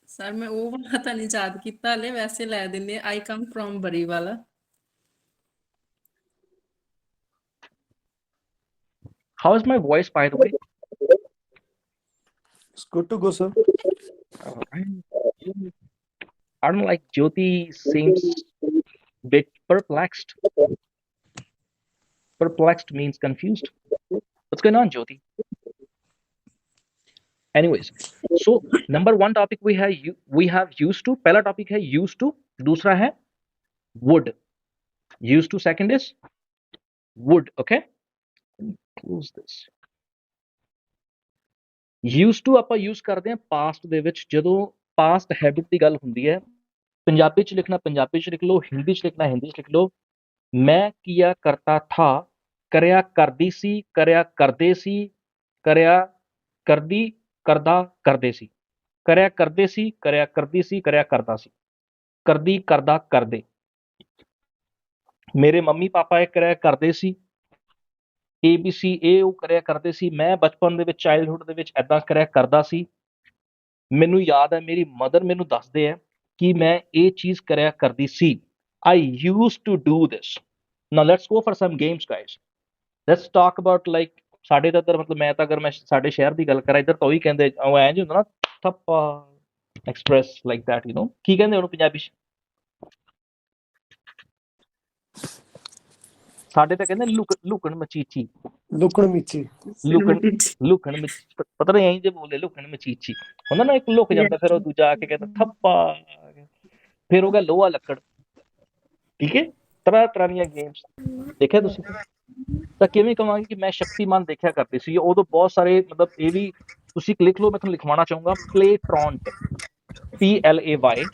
ਸਰ ਮੈਂ ਉਹ ਵਾਲਾ ਤਾਂ ਨਹੀਂ ਯਾਦ ਕੀਤਾ ਹਲੇ, ਵੈਸੇ ਲੈ ਦਿੰਦੇ। I come from Bariwala. How is my voice, by the way? It's good to go, sir. I don't like Jyoti seems bit perplexed. Perplexed means confused. What's going on, Jyoti? Anyways, so number 1 topic we have used to. पहला topic है used to, दूसरा है would. Used to second is would. Okay, close this. Used to ਆਪਾਂ use ਕਰਦੇ ਹਾਂ past ਦੇ ਵਿੱਚ, ਜਦੋਂ past habit ਦੀ ਗੱਲ ਹੁੰਦੀ ਹੈ। ਪੰਜਾਬੀ ਚ ਲਿਖਣਾ ਪੰਜਾਬੀ ਚ ਲਿਖ ਲਓ, ਹਿੰਦੀ ਚ ਲਿਖਣਾ ਹਿੰਦੀ ਚ ਲਿਖ ਲਓ। ਮੈਂ ਕੀਆ ਕਰਤਾ ਥਾ, ਕਰਿਆ ਕਰਦੀ ਸੀ, ਕਰਿਆ ਕਰਦੇ ਸੀ, ਕਰਿਆ ਕਰਦੀ ਕਰਦਾ ਕਰਦੇ ਸੀ, ਕਰਿਆ ਕਰਦੇ ਸੀ, ਕਰਿਆ ਕਰਦੀ ਸੀ, ਕਰਿਆ ਕਰਦਾ ਸੀ, ਕਰਦੀ ਕਰਦਾ ਕਰਦੇ। ਮੇਰੇ ਮੰਮੀ ਪਾਪਾ ਇਹ ਕਰਿਆ ਕਰਦੇ ਸੀ, ABC ਇਹ ਉਹ ਕਰਿਆ ਕਰਦੇ ਸੀ। ਮੈਂ ਬਚਪਨ ਦੇ ਵਿੱਚ, ਚਾਈਲਡਹੁੱਡ ਦੇ ਵਿੱਚ ਐਦਾਂ ਕਰਿਆ ਕਰਦਾ ਸੀ। ਮੈਨੂੰ ਯਾਦ ਹੈ, ਮੇਰੀ ਮਦਰ ਮੈਨੂੰ ਦੱਸਦੇ ਆ ਕਿ ਮੈਂ ਇਹ ਚੀਜ਼ ਕਰਿਆ ਕਰਦੀ ਸੀ। I used to do this. Now let's go for some games, guys. Let's talk about like ਸਾਡੇ ਤਾਂ ਇੱਧਰ, ਮਤਲਬ ਮੈਂ ਤਾਂ ਅਗਰ ਮੈਂ ਸਾਡੇ ਸ਼ਹਿਰ ਦੀ ਗੱਲ ਕਰਾਂ, ਇੱਧਰ ਤਾਂ ਉਹੀ ਕਹਿੰਦੇ, ਉਹ ਐਂ ਹੁੰਦਾ ਨਾ, ਥੱਪਾ ਐਕਸਪ੍ਰੈਸ ਲਾਈਕ ਦੈਟ, ਕੀ ਕਹਿੰਦੇ ਉਹਨੂੰ ਪੰਜਾਬੀ ਚ? ਸਾਡੇ ਤਾਂ ਕਹਿੰਦੇ ਲੁਕਣ ਮਚੀਚੀ। ਲੁਕਣ ਮਿੱਚੀ। ਲੁਕਣ ਪਤਾ ਨਹੀਂ ਐਂ ਜੇ ਬੋਲਦੇ, ਲੁਕਣ ਮਚੀਚੀ ਹੁੰਦਾ ਨਾ, ਇੱਕ ਲੁਕ ਜਾਂਦਾ, ਫਿਰ ਉਹ ਦੂਜਾ ਆ ਕੇ ਕਹਿੰਦਾ ਥੱਪਾ, ਫਿਰ ਹੋ ਗਿਆ ਲੋਹਾ ਲੱਕੜ। ਠੀਕ ਹੈ, ਤਰ੍ਹਾਂ ਦੀਆਂ ਗੇਮਸ ਦੇਖਿਆ ਤੁਸੀਂ? ਤਾਂ ਕਿਵੇਂ ਕਹਾਂਗੇ ਕਿ ਮੈਂ ਸ਼ਕਤੀਮਾਨ ਦੇਖਿਆ ਕਰਦੀ ਸੀ ਉਦੋਂ, ਬਹੁਤ ਸਾਰੇ, ਮਤਲਬ ਇਹ ਵੀ ਤੁਸੀਂ ਲਿਖ ਲਓ, ਮੈਂ ਤੁਹਾਨੂੰ ਲਿਖਵਾਉਣਾ ਚਾਹੂੰਗਾ। ਪਲੇਟ੍ਰੌਨਟ, PLAY,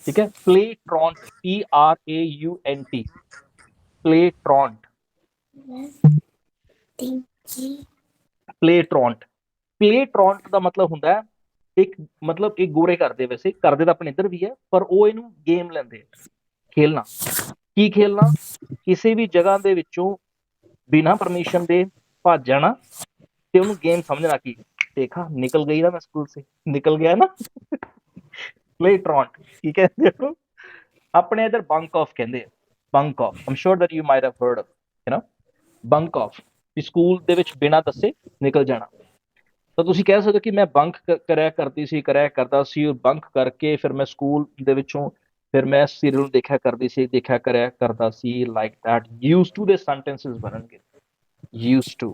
ठीक है, प्लेट्रॉन्ट, PRAUNT, प्लेट्रॉन्ट, प्लेट्रॉन्ट। प्लेट्रॉन्ट ਦਾ ਮਤਲਬ ਹੁੰਦਾ ਇੱਕ, ਮਤਲਬ ਇਹ ਗੋਰੇ ਕਰਦੇ, ਵੈਸੇ ਕਰਦੇ ਤਾਂ ਆਪਣੇ ਇੱਧਰ ਵੀ ਹੈ, ਪਰ ਉਹ ਇਹਨੂੰ ਗੇਮ ਲੈਂਦੇ, ਖੇਲਣਾ। ਕੀ ਖੇਲਣਾ? ਕਿਸੇ ਵੀ ਜਗ੍ਹਾ ਦੇ ਵਿੱਚੋਂ ਬਿਨਾਂ ਪਰਮਿਸ਼ਨ ਦੇ ਭੱਜ ਜਾਣਾ ਤੇ ਉਹਨੂੰ ਗੇਮ ਸਮਝਣਾ ਕੀ ਦੇਖਾ ਨਿਕਲ ਗਈ ਨਾ ਮੈਂ ਸਕੂਲ ਸੇ ਨਿਕਲ ਗਿਆ ਨਾ ਪਲੇ ਟ੍ਰੌਂਟ ਕੀ ਕਹਿੰਦੇ ਹੋ ਆਪਣੇ ਇਧਰ ਬੰਕ ਆਫ ਕਹਿੰਦੇ ਆ bunk off I'm sure that you might have heard of you know bunk off ਵੀ ਸਕੂਲ ਦੇ ਵਿੱਚ ਬਿਨਾਂ ਦੱਸੇ ਨਿਕਲ ਜਾਣਾ ਤਾਂ ਤੁਸੀਂ ਕਹਿ ਸਕਦੇ ਹੋ ਕਿ ਮੈਂ ਬੰਕ ਕਰਿਆ ਕਰਦਾ ਸੀ ਬੰਕ ਕਰਕੇ ਫਿਰ ਮੈਂ ਸਕੂਲ ਦੇ ਵਿੱਚੋਂ ਫਿਰ ਮੈਂ ਸੀਰੀਅਲ ਨੂੰ ਦੇਖਿਆ ਕਰਿਆ ਕਰਦਾ ਸੀ ਲਾਈਕ ਦੈਟ ਯੂਜ਼ਡ ਟੂ ਦੇ ਸੈਂਟੈਂਸਸ ਬਣਨਗੇ used to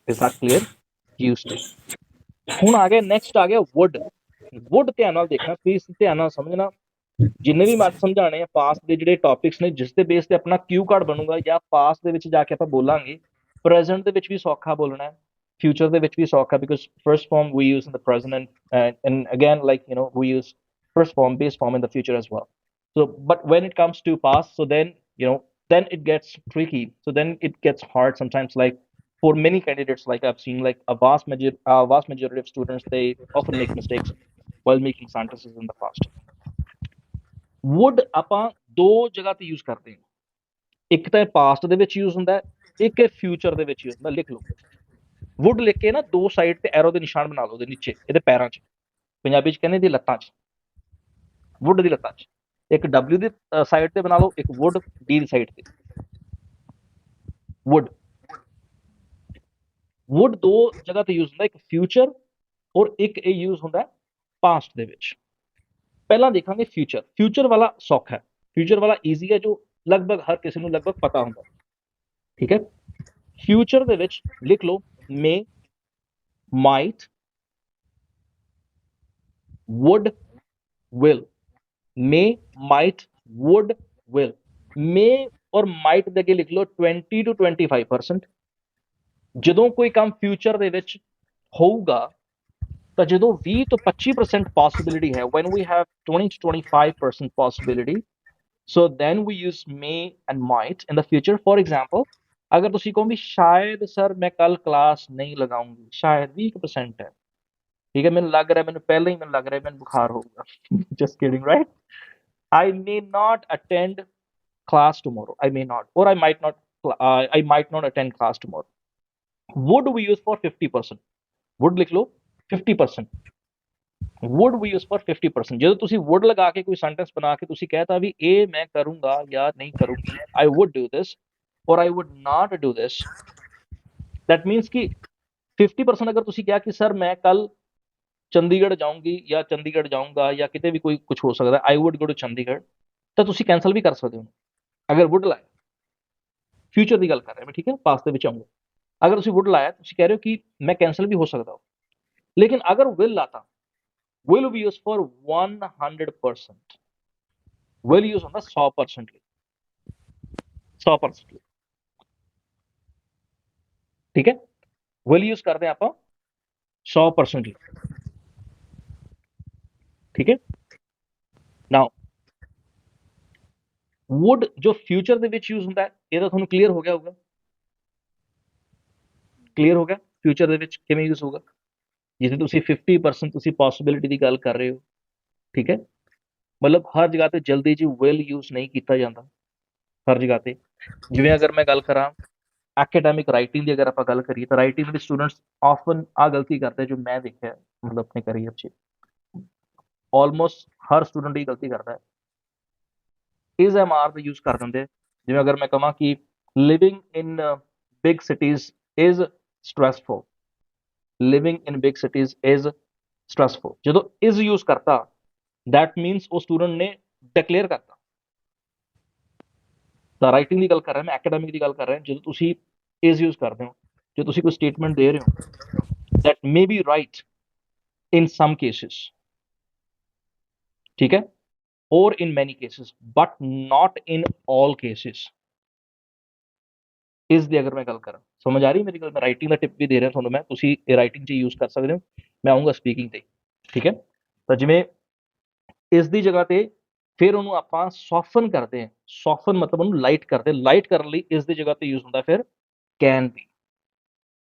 is that clear used to ਹੁਣ ਆ ਗਿਆ ਨੈਕਸਟ ਆ ਗਿਆ ਵੁੱਡ ਧਿਆਨ ਨਾਲ ਦੇਖਣਾ ਪਲੀਜ਼ ਧਿਆਨ ਨਾਲ ਸਮਝਣਾ ਜਿੰਨੇ ਵੀ ਮੈਥ ਸਮਝਾਣੇ ਆ ਪਾਸਟ ਦੇ ਜਿਹੜੇ ਟੌਪਿਕਸ ਨੇ ਜਿਸ ਦੇ ਬੇਸ ਤੇ ਆਪਣਾ ਕਿਊ ਕਾਰਡ ਬਣੂਗਾ ਜਾਂ ਪਾਸਟ ਦੇ ਵਿੱਚ ਜਾ ਕੇ ਆਪਾਂ ਬੋਲਾਂਗੇ ਪ੍ਰੈਜ਼ੈਂਟ ਦੇ ਵਿੱਚ ਵੀ ਸੌਖਾ ਬੋਲਣਾ ਹੈ future ਦੇ ਵਿੱਚ ਵੀ ਸੌਖਾ because first form we use in the present and again like we use first form base form in the future as well so but when it comes to past so then then it gets tricky so then it gets hard sometimes like for many candidates like I've seen like vast majority of students they often make mistakes while making sentences in the past would ਆਪਾਂ ਦੋ ਜਗ੍ਹਾ ਤੇ use ਕਰਦੇ ਹਾਂ ਇੱਕ ਤਾਂ past ਦੇ ਵਿੱਚ ਯੂਜ਼ ਹੁੰਦਾ ਇੱਕ ਫਿਊਚਰ ਦੇ ਵਿੱਚ ਯੂਜ਼ ਹੁੰਦਾ ਲਿਖ ਲਓ ਵੁੱਡ ਲਿਖ ਕੇ ਨਾ ਦੋ ਸਾਈਡ ਤੇ ਐਰੋ ਦੇ ਨਿਸ਼ਾਨ ਬਣਾ ਲਓ ਉਹਦੇ ਨੀਚੇ ਇਹਦੇ ਪੈਰਾਂ 'ਚ ਪੰਜਾਬੀ 'ਚ ਕਹਿੰਦੇ ਦੀ ਲੱਤਾਂ 'ਚ ਵੁੱਡ ਦੀ ਲੱਤਾਂ 'ਚ ਇੱਕ ਡਬਲਿਊ ਦੀ ਸਾਈਡ ਤੇ ਬਣਾ ਲਓ ਇੱਕ ਵੁੱਡ ਡੀ ਦੀ ਸਾਈਡ ਤੇ ਵੁੱਡ ਦੋ ਜਗ੍ਹਾ ਤੇ ਯੂਜ਼ ਹੁੰਦਾ ਇੱਕ ਫਿਊਚਰ ਔਰ ਇੱਕ ਇਹ ਯੂਜ਼ ਹੁੰਦਾ ਪਾਸਟ ਦੇ ਵਿੱਚ ਪਹਿਲਾਂ ਦੇਖਾਂਗੇ ਫਿਊਚਰ ਵਾਲਾ ਸੌਖਾ ਹੈ ਫਿਊਚਰ ਵਾਲਾ ਈਜ਼ੀ ਹੈ ਜੋ ਲਗਭਗ ਹਰ ਕਿਸੇ ਨੂੰ ਲਗਭਗ ਪਤਾ ਹੁੰਦਾ ਠੀਕ ਹੈ ਫਿਊਚਰ ਦੇ ਵਿੱਚ ਲਿਖ ਲਓ may might would will may might would will may ਔਰ might ਦੇ ਅੱਗੇ ਲਿਖ ਲਓ 20 to 25% ਜਦੋਂ ਕੋਈ ਕੰਮ ਫਿਊਚਰ ਦੇ ਵਿੱਚ ਹੋਊਗਾ ਤਾਂ ਜਦੋਂ 20 ਤੋਂ 25% possibility ਹੈ when we have 20 to 25% possibility so then we use may and might in the future for example ਅਗਰ ਤੁਸੀਂ ਕਹੋ ਵੀ ਸ਼ਾਇਦ ਸਰ ਮੈਂ ਕੱਲ ਕਲਾਸ ਨਹੀਂ ਲਗਾਉਂਗੀ ਸ਼ਾਇਦ 20% ਹੈ ਠੀਕ ਹੈ ਮੈਨੂੰ ਲੱਗ ਰਿਹਾ ਮੈਨੂੰ ਪਹਿਲਾਂ ਹੀ ਮੈਨੂੰ ਲੱਗ ਰਿਹਾ ਮੈਨੂੰ ਬੁਖਾਰ ਹੋਊਗਾ just kidding right I may not attend class tomorrow I may not or I might not attend class tomorrow would we use for 50% would ਲਿਖ ਲਓ 50% would we use for 50% ਜਦੋਂ ਤੁਸੀਂ would ਲਗਾ ਕੇ ਕੋਈ ਸੈਂਟੈਂਸ ਬਣਾ ਕੇ ਤੁਸੀਂ ਕਹਿਤਾ ਵੀ ਇਹ ਮੈਂ ਕਰੂੰਗਾ ਜਾਂ ਨਹੀਂ ਕਰੂੰਗੀ I would do this or I would not do this that means ਕਿ 50% ਅਗਰ ਤੁਸੀਂ ਕਿਹਾ ਕਿ ਸਰ ਮੈਂ ਕੱਲ ਚੰਡੀਗੜ੍ਹ ਜਾਊਂਗੀ ਜਾਂ ਚੰਡੀਗੜ੍ਹ ਜਾਊਂਗਾ ਜਾਂ ਕਿਤੇ ਵੀ ਕੋਈ ਕੁਝ ਹੋ ਸਕਦਾ I would go to Chandigarh ਤਾਂ ਤੁਸੀਂ ਕੈਨਸਲ ਵੀ ਕਰ ਸਕਦੇ ਹੋ ਅਗਰ would ਲਾਇਆ ਫਿਊਚਰ ਦੀ ਗੱਲ ਕਰ ਰਿਹਾ ਮੈਂ ਠੀਕ ਹੈ ਪਾਸਟ ਦੇ ਵਿੱਚ ਆਉਂਗਾ ਅਗਰ ਤੁਸੀਂ would ਲਾਇਆ ਤੁਸੀਂ ਕਹਿ ਰਹੇ ਹੋ ਕਿ ਮੈਂ ਕੈਨਸਲ ਵੀ ਹੋ ਸਕਦਾ ਲੇਕਿਨ ਅਗਰ will ਲਾਤਾ will be used for 100% will use ਹੁੰਦਾ 100% ਲਈ 100% ਲਈ ਠੀਕ ਹੈ will use ਕਰਦੇ ਹਾਂ ਆਪਾਂ 100% ਲਈ ਠੀਕ ਹੈ ਨਾਓ would ਜੋ ਫਿਊਚਰ ਦੇ ਵਿੱਚ ਯੂਜ਼ ਹੁੰਦਾ ਹੈ ਇਹਦਾ ਤੁਹਾਨੂੰ ਕਲੀਅਰ ਹੋ ਗਿਆ ਹੋਊਗਾ ਕਲੀਅਰ ਹੋ ਗਿਆ ਫਿਊਚਰ ਦੇ ਵਿੱਚ ਕਿਵੇਂ ਯੂਜ਼ ਹੋਊਗਾ ਜਿੱਥੇ ਤੁਸੀਂ 50% ਤੁਸੀਂ ਪੋਸਿਬਿਲਿਟੀ ਦੀ ਗੱਲ ਕਰ ਰਹੇ ਹੋ ਠੀਕ ਹੈ ਮਤਲਬ ਹਰ ਜਗ੍ਹਾ ਤੇ ਜਲਦੀ ਜੀ will ਯੂਜ਼ ਨਹੀਂ ਕੀਤਾ ਜਾਂਦਾ ਹਰ ਜਗ੍ਹਾ ਤੇ ਜਿਵੇਂ ਅਗਰ ਮੈਂ ਗੱਲ ਕਰਾਂ ਐਕੈਡੈਮਿਕ ਰਾਈਟਿੰਗ ਦੀ ਅਗਰ ਆਪਾਂ ਗੱਲ ਕਰੀਏ ਤਾਂ ਰਾਈਟਿੰਗ ਦੇ ਸਟੂਡੈਂਟਸ ਆਫਨ ਆ ਗਲਤੀ ਕਰਦੇ ਜੋ ਮੈਂ ਦੇਖਿਆ ਮਤਲਬ ਆਪਣੇ ਕਰੀਅਰ 'ਚ ਆਲਮੋਸਟ ਹਰ ਸਟੂਡੈਂਟ ਹੀ ਗਲਤੀ ਕਰਦਾ ਹੈ is MR ਦਾ ਯੂਜ਼ ਕਰ ਦਿੰਦੇ ਜਿਵੇਂ ਅਗਰ ਮੈਂ ਕਹਾਂ ਕਿ living in big cities is stressful living in big cities is stressful ਜਦੋਂ is ਯੂਜ਼ ਕਰਤਾ that means ਉਹ ਸਟੂਡੈਂਟ ਨੇ ਡਿਕਲੇਅਰ ਕਰਤਾ ਤਾਂ ਰਾਈਟਿੰਗ ਦੀ ਗੱਲ ਕਰ ਰਿਹਾ ਮੈਂ ਐਕੈਡੈਮਿਕ ਦੀ ਗੱਲ ਕਰ ਰਿਹਾ ਜਦੋਂ ਤੁਸੀਂ is ਯੂਜ਼ ਕਰਦੇ ਹੋ ਜੇ ਤੁਸੀਂ ਕੋਈ ਸਟੇਟਮੈਂਟ ਦੇ ਰਹੇ ਹੋ that may be right in some cases ਠੀਕ ਹੈ or in many cases but not in all cases is ਦੀ ਅਗਰ ਮੈਂ ਗੱਲ ਕਰਾਂ ਸਮਝ ਆ ਰਹੀ ਮੇਰੀ ਗੱਲ ਮੈਂ ਰਾਈਟਿੰਗ ਦਾ ਟਿਪ ਵੀ ਦੇ ਰਿਹਾ ਤੁਹਾਨੂੰ ਮੈਂ ਤੁਸੀਂ ਇਹ ਰਾਈਟਿੰਗ 'ਚ ਯੂਜ਼ ਕਰ ਸਕਦੇ ਹੋ ਮੈਂ ਆਉਂਗਾ ਸਪੀਕਿੰਗ ਤੇ ਠੀਕ ਹੈ ਤਾਂ ਜਿਵੇਂ ਇਸ ਦੀ ਜਗ੍ਹਾ ਤੇ ਫਿਰ ਉਹਨੂੰ ਆਪਾਂ ਸੌਫਨ ਕਰਦੇ ਹਾਂ ਸੌਫਨ ਮਤਲਬ ਉਹਨੂੰ ਲਾਈਟ ਕਰਦੇ ਲਾਈਟ ਕਰਨ ਲਈ ਇਸ ਦੀ ਜਗ੍ਹਾ ਤੇ ਯੂਜ਼ ਹੁੰਦਾ ਫਿਰ can be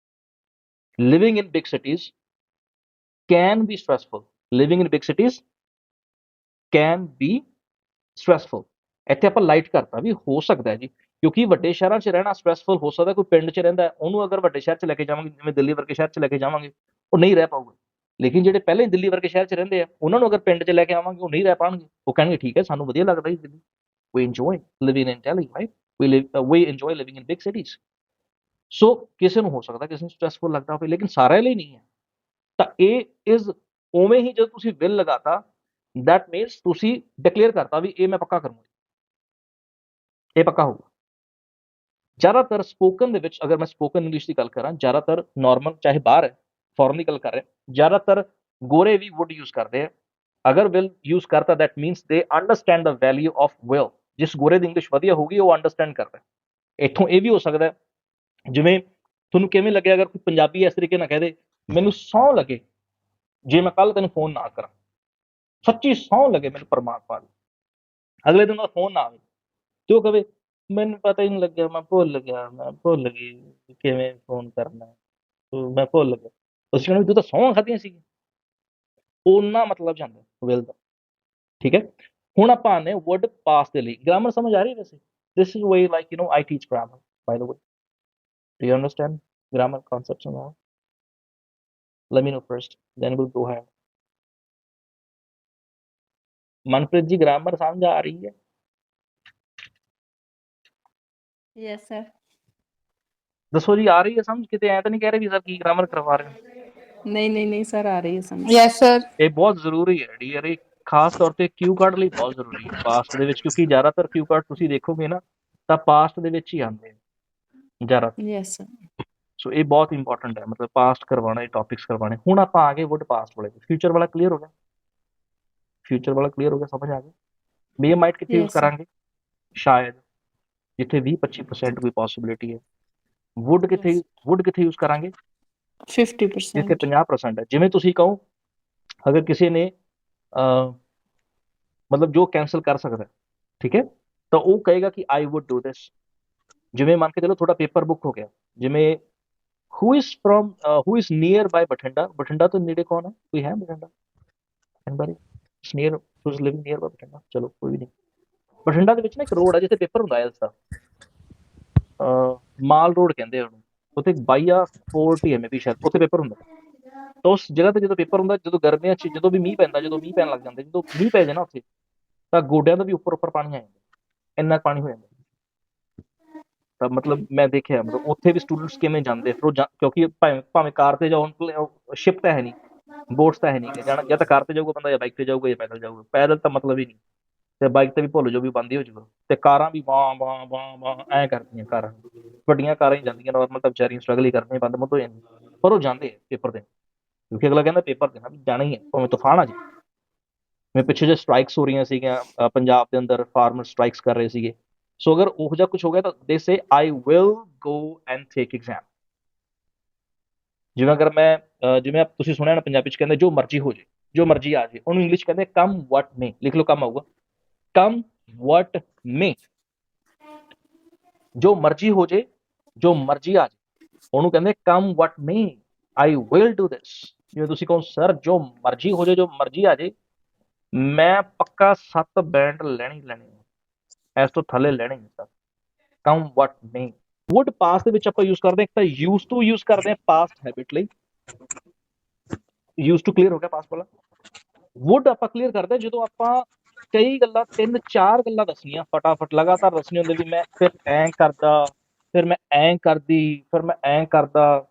living in big cities can be stressful living in big cities can be stressful ਇੱਥੇ ਆਪਾਂ ਲਾਈਟ ਕਰਤਾ ਵੀ ਹੋ ਸਕਦਾ ਜੀ, ਕਿਉਂਕਿ ਵੱਡੇ ਸ਼ਹਿਰਾਂ 'ਚ ਰਹਿਣਾ ਸਟ੍ਰੈਸਫੁਲ ਹੋ ਸਕਦਾ। ਕੋਈ ਪਿੰਡ 'ਚ ਰਹਿੰਦਾ ਉਹਨੂੰ ਅਗਰ ਵੱਡੇ ਸ਼ਹਿਰ 'ਚ ਲੈ ਕੇ ਜਾਵਾਂਗੇ, ਜਿਵੇਂ ਦਿੱਲੀ ਵਰਗੇ ਸ਼ਹਿਰ 'ਚ ਲੈ ਕੇ ਜਾਵਾਂਗੇ, ਉਹ ਨਹੀਂ ਰਹਿ ਪਾਊਗਾ। ਲੇਕਿਨ ਜਿਹੜੇ ਪਹਿਲਾਂ ਹੀ ਦਿੱਲੀ ਵਰਗੇ ਸ਼ਹਿਰ 'ਚ ਰਹਿੰਦੇ ਆ, ਉਹਨਾਂ ਨੂੰ ਅਗਰ ਪਿੰਡ 'ਚ ਲੈ ਕੇ ਆਵਾਂਗੇ, ਉਹ ਨਹੀਂ ਰਹਿ ਪਾਉਣਗੇ। ਉਹ ਕਹਿਣਗੇ ਠੀਕ ਹੈ, ਸਾਨੂੰ ਵਧੀਆ ਲੱਗਦਾ ਜੀ Delhi, we enjoy living in Delhi, right? We enjoy living in big cities. ਸੋ ਕਿਸੇ ਨੂੰ ਹੋ ਸਕਦਾ, ਕਿਸੇ ਨੂੰ ਸਟ੍ਰੈਸਫੁਲ ਲੱਗਦਾ ਹੋਵੇ, ਲੇਕਿਨ ਸਾਰਿਆਂ ਲਈ ਨਹੀਂ ਹੈ। ਤਾਂ ਇਹ ਇਜ਼ ਉਵੇਂ ਹੀ ਜਦੋਂ ਤੁਸੀਂ ਵਿਲ ਲਗਾਤਾ, ਦੈਟ ਮੀਨਸ ਤੁਸੀਂ ਡਿਕਲੇਅਰ ਕਰਤਾ ਵੀ ਇਹ ਮੈਂ ਪੱਕਾ ਕਰੂੰਗਾ, ਇਹ ਪੱਕਾ ਹੋਊਗਾ। ਜ਼ਿਆਦਾਤਰ ਸਪੋਕਨ ਦੇ ਵਿੱਚ, ਅਗਰ ਮੈਂ ਸਪੋਕਨ ਇੰਗਲਿਸ਼ ਦੀ ਗੱਲ ਕਰਾਂ, ਜ਼ਿਆਦਾਤਰ ਨਾਰਮਲ, ਚਾਹੇ ਬਾਹਰ ਹੈ, ਫੋਰਨ ਦੀ ਗੱਲ ਕਰ ਰਿਹਾ, ਜ਼ਿਆਦਾਤਰ ਗੋਰੇ ਵੀ ਵੁੱਡ ਯੂਜ਼ ਕਰਦੇ ਆ। ਅਗਰ ਵਿਲ ਯੂਜ਼ ਕਰਤਾ, ਦੈਟ ਮੀਨਸ ਦੇ understand the value of will. ਜਿਸ ਗੋਰੇ ਦੀ ਇੰਗਲਿਸ਼ ਵਧੀਆ ਹੋਊਗੀ, ਉਹ ਅੰਡਰਸਟੈਂਡ ਕਰਦਾ। ਇੱਥੋਂ ਇਹ ਵੀ ਹੋ ਸਕਦਾ, ਜਿਵੇਂ ਤੁਹਾਨੂੰ ਕਿਵੇਂ ਲੱਗਿਆ ਅਗਰ ਕੋਈ ਪੰਜਾਬੀ ਇਸ ਤਰੀਕੇ ਨਾਲ ਕਹਿ ਦੇ, ਮੈਨੂੰ ਸਹੁੰ ਲੱਗੇ ਜੇ ਮੈਂ ਕੱਲ ਤੈਨੂੰ ਫੋਨ ਨਾ ਕਰਾਂ, ਸੱਚੀ ਸਹੁੰ ਲੱਗੇ ਮੈਨੂੰ ਪਰਮਾਤਮਾ ਦੀ, ਅਗਲੇ ਦਿਨ ਦਾ ਫੋਨ ਨਾ ਆਵੇ ਤੇ ਉਹ ਕਵੇ ਮੈਨੂੰ ਪਤਾ ਹੀ ਨਹੀਂ ਲੱਗਿਆ, ਮੈਂ ਭੁੱਲ ਗਿਆ, ਮੈਂ ਭੁੱਲ ਗਈ ਕਿਵੇਂ ਫੋਨ ਕਰਨਾ, ਮੈਂ ਭੁੱਲ ਗਿਆ। ਤੁਸੀਂ ਕਹਿੰਦੇ ਤੂੰ ਤਾਂ ਸਹੁੰ ਖਾਧੀਆਂ ਸੀ। ਉਹਨਾਂ ਮਤਲਬ ਜਾਂਦਾ ਵਿਲ ਦਾ, ਠੀਕ ਹੈ। ਹੁਣ ਆਪਾਂ ਆਉਂਦੇ ਵਰਡ ਪਾਸ ਦੇ ਲਈ। ਗ੍ਰਾਮਰ ਸਮਝ ਆ ਰਹੀ ਵੈਸੇ? This is way like I teach grammar, by the way. Do you understand grammar concepts and all? Let me know first, then we'll go ahead. Manpreet ji, grammar समझ आ रही है? Yes sir. दसो जी, आ रही है समझ? किते ऐ तो नहीं कह रहे भी सर की ग्रामर करवा रहे हो? नहीं सर, आ रही है समझ। Yes sir. ਇਹ ਬਹੁਤ ਜ਼ਰੂਰੀ ਹੈ ਡੀਅਰ, ਇਹ ਖਾਸ ਤੌਰ ਤੇ ਕਿਊ ਕਾਰਡ ਲਈ ਬਹੁਤ ਜ਼ਰੂਰੀ ਹੈ ਪਾਸਟ ਦੇ ਵਿੱਚ, ਕਿਉਂਕਿ ਜ਼ਿਆਦਾਤਰ ਕਿਊ ਕਾਰਡ ਤੁਸੀਂ ਦੇਖੋਗੇ ਨਾ ਤਾਂ ਪਾਸਟ ਦੇ ਵਿੱਚ ਹੀ ਆਉਂਦੇ ਨੇ ਜ਼ਿਆਦਾਤਰ। Yes sir. ਸੋ ਇਹ ਬਹੁਤ ਇੰਪੋਰਟੈਂਟ ਹੈ, ਮਤਲਬ ਪਾਸਟ ਕਰਵਾਉਣਾ, ਇਹ ਟੌਪਿਕਸ ਕਰਵਾਉਣੇ। ਹੁਣ ਆਪਾਂ ਆ ਗਏ ਵੁੱਡ ਪਾਸਟ ਵਾਲੇ, ਫਿਊਚਰ ਵਾਲਾ ਕਲੀਅਰ ਹੋ ਗਿਆ? ਫਿਊਚਰ ਵਾਲਾ ਕਲੀਅਰ ਹੋ ਗਿਆ, ਸਮਝ ਆ ਗਈ? ਮੇ ਮਾਈਟ ਕਿੱਥੇ ਯੂਜ਼ Yes, sir. ਕਰਾਂਗੇ? ਸ਼ਾਇਦ, ਜਿੱਥੇ 20-25% ਕੋਈ ਪੋਸੀਬਿਲਿਟੀ ਹੈ। ਵੁੱਡ ਕਿੱਥੇ ਯੂਜ਼ ਕਰਾਂਗੇ? 50%। ਜਿੱਥੇ 50% ਹੈ। ਜਿਵੇਂ ਤੁਸੀਂ ਕਹੋ ਅਗਰ ਕਿਸੇ ਨੇ ਮਤਲਬ ਜੋ ਕੈਂਸਲ ਕਰ ਸਕਦਾ, ਠੀਕ ਹੈ, ਤਾਂ ਉਹ ਕਹੇਗਾ ਕਿ ਆਈ ਵੁੱਡ ਡੂ ਦਿਸ। ਜਿਵੇਂ ਮੰਨ ਕੇ ਚਲੋ ਤੁਹਾਡਾ ਪੇਪਰ ਬੁੱਕ ਹੋ ਗਿਆ, ਜਿਵੇਂ who is near by Bathinda. Bathinda ਤੋਂ ਨੇੜੇ ਕੌਣ ਹੈ? ਕੋਈ ਹੈ Bathinda? Anybody near, who is living near by Bathinda? ਚਲੋ ਕੋਈ ਵੀ ਨਹੀਂ। ਬਠਿੰਡਾ ਦੇ ਵਿੱਚ ਨਾ ਇੱਕ ਰੋਡ ਹੈ ਜਿੱਥੇ ਪੇਪਰ ਹੁੰਦਾ ਹੈ ਇਸਦਾ, ਮਾਲ ਰੋਡ ਕਹਿੰਦੇ ਆ ਉਹਨੂੰ। ਉੱਥੇ 22 ਹੈ ਮੇ ਵੀ ਸ਼ਾਇਦ, ਉੱਥੇ ਪੇਪਰ ਹੁੰਦਾ। ਤਾਂ ਉਸ ਜਗ੍ਹਾ ਤੇ ਜਦੋਂ ਪੇਪਰ ਹੁੰਦਾ, ਜਦੋਂ ਗਰਮੀਆਂ 'ਚ ਜਦੋਂ ਵੀ ਮੀਂਹ ਪੈਂਦਾ, ਜਦੋਂ ਮੀਂਹ ਪੈਣ ਲੱਗ ਜਾਂਦਾ, ਜਦੋਂ ਮੀਂਹ ਪੈ ਜਾਏ ਨਾ ਉੱਥੇ, ਤਾਂ ਗੋਡਿਆਂ ਦਾ ਵੀ ਉੱਪਰ ਪਾਣੀ ਆ ਜਾਂਦਾ, ਇੰਨਾ ਪਾਣੀ ਹੋ ਜਾਂਦਾ। ਤਾਂ ਮਤਲਬ ਮੈਂ ਦੇਖਿਆ, ਮਤਲਬ ਉੱਥੇ ਵੀ ਸਟੂਡੈਂਟਸ ਕਿਵੇਂ ਜਾਂਦੇ, ਫਿਰ ਉਹ ਕਿਉਂਕਿ ਭਾਵੇਂ ਕਾਰ ਤੇ ਜਾਓ, ਸ਼ਿਪ ਤਾਂ ਹੈ ਨਹੀਂ, ਬੋਟਸ ਤਾਂ ਹੈ ਨਹੀਂ, ਜਾਣਾ ਜਾਂ ਤਾਂ ਕਾਰ ਤੇ ਜਾਊਗਾ ਬੰਦਾ, ਜਾਂ ਬਾਈਕ ਤੇ ਜਾਊਗਾ, ਜਾਂ ਪੈਦਲ ਜਾਊਗਾ। ਪੈਦਲ ਤਾਂ ਮਤਲਬ ਹੀ ਨਹੀਂ, ਤੇ ਬਾਈਕ ਤੇ ਵੀ ਭੁੱਲ ਜਾਓ ਵੀ ਬੰਦ ਹੀ ਹੋ ਜਾਊਗਾ। ਤੇ ਕਾਰਾਂ ਵੀ ਵਾਂ ਐਂ ਕਰਦੀਆਂ, ਕਾਰਾਂ ਵੱਡੀਆਂ ਕਾਰਾਂ ਹੀ ਜਾਂਦੀਆਂ, ਨੋਰਮਲ ਤਾਂ ਵਿਚਾਰੀਆਂ ਸਟਰਗਲ ਹੀ ਕਰਦੀਆਂ, ਬੰਦ ਮੁੱਦ ਹੋ ਜਾਂਦੀਆਂ, ਪਰ ਉਹ ਜਾਂਦੇ ਆ ਪੇਪਰ ਦੇ, ਕਿਉਂਕਿ ਅਗਲਾ ਕਹਿੰਦਾ ਪੇਪਰ ਦੇਣਾ, ਜਾਣਾ ਹੀ ਹੈ ਭਾਵੇਂ ਤੂਫਾਨ ਆ ਜਾਏ। ਜਿਵੇਂ ਪਿੱਛੇ ਜੇ ਸਟ੍ਰਾਈਕਸ ਹੋ ਰਹੀਆਂ ਸੀਗੀਆਂ ਪੰਜਾਬ ਦੇ ਅੰਦਰ, ਫਾਰਮਰ ਸਟ੍ਰਾਈਕਸ ਕਰ ਰਹੇ ਸੀਗੇ। ਸੋ ਅਗਰ ਉਹ ਜਿਹਾ ਕੁਝ ਹੋ ਗਿਆ ਤਾਂ they say I will go and take exam. ਜਿਵੇਂ ਅਗਰ ਮੈਂ ਜਿਵੇਂ ਤੁਸੀਂ ਸੁਣਿਆ ਨਾ ਪੰਜਾਬੀ 'ਚ ਕਹਿੰਦੇ ਜੋ ਮਰਜ਼ੀ ਹੋ ਜੇ, ਜੋ ਮਰਜ਼ੀ ਆ ਜੇ, ਉਹਨੂੰ ਇੰਗਲਿਸ਼ ਕਹਿੰਦੇ ਕਮ ਵਟ ਮੇ। ਲਿਖ ਲਓ, ਕੰਮ ਆਊਗਾ, ਕਮ ਵਟ ਮੇ। ਜੋ ਮਰਜ਼ੀ ਹੋ ਜੇ, ਜੋ ਮਰਜ਼ੀ ਆ ਜੇ, ਉਹਨੂੰ ਕਹਿੰਦੇ ਕਮ ਵਟ ਮੇ, ਆਈ ਵਿਲ ਡੂ ਦਿਸ। ਜਿਵੇਂ ਤੁਸੀਂ ਕਹੋ ਸਰ ਜੋ ਮਰਜ਼ੀ ਹੋ ਜੇ, ਜੋ ਮਰਜ਼ੀ ਆ ਜੇ, ਮੈਂ ਪੱਕਾ 7 ਬੈਂਡ ਲੈਣੇ ਹੀ ਲੈਣੇ, ਇਸ ਤੋਂ ਥੱਲੇ ਲੈਣੇ ਨਹੀਂ ਸਰ। ਕਮ ਵਟ ਮੇ। ਵੁੱਡ ਪਾਸ ਦੇ ਵਿੱਚ ਆਪਾਂ ਯੂਜ਼ ਕਰਦੇ ਹਾਂ, ਇੱਕ ਤਾਂ ਯੂਜ਼ ਟੂ ਯੂਜ਼ ਕਰਦੇ ਹਾਂ ਪਾਸਟ ਹੈਬਿਟ ਲਈ, ਯੂਜ਼ ਟੂ ਕਲੀਅਰ ਹੋ ਗਿਆ ਪਾਸਟ ਵਾਲਾ। ਵੁੱਡ ਆਪਾਂ ਕਲੀਅਰ ਕਰਦੇ ਜਦੋਂ ਆਪਾਂ ਕਈ ਗੱਲਾਂ, 3-4 ਗੱਲਾਂ ਦੱਸਣੀਆਂ ਫਟਾਫਟ, ਲਗਾਤਾਰ ਦੱਸਣੀ ਹੁੰਦੀ ਵੀ ਮੈਂ ਫਿਰ ਐਂ ਕਰਦਾ, ਫਿਰ ਮੈਂ ਐਂ ਕਰਦੀ, ਫਿਰ ਮੈਂ ਐਂ ਕਰਦਾ।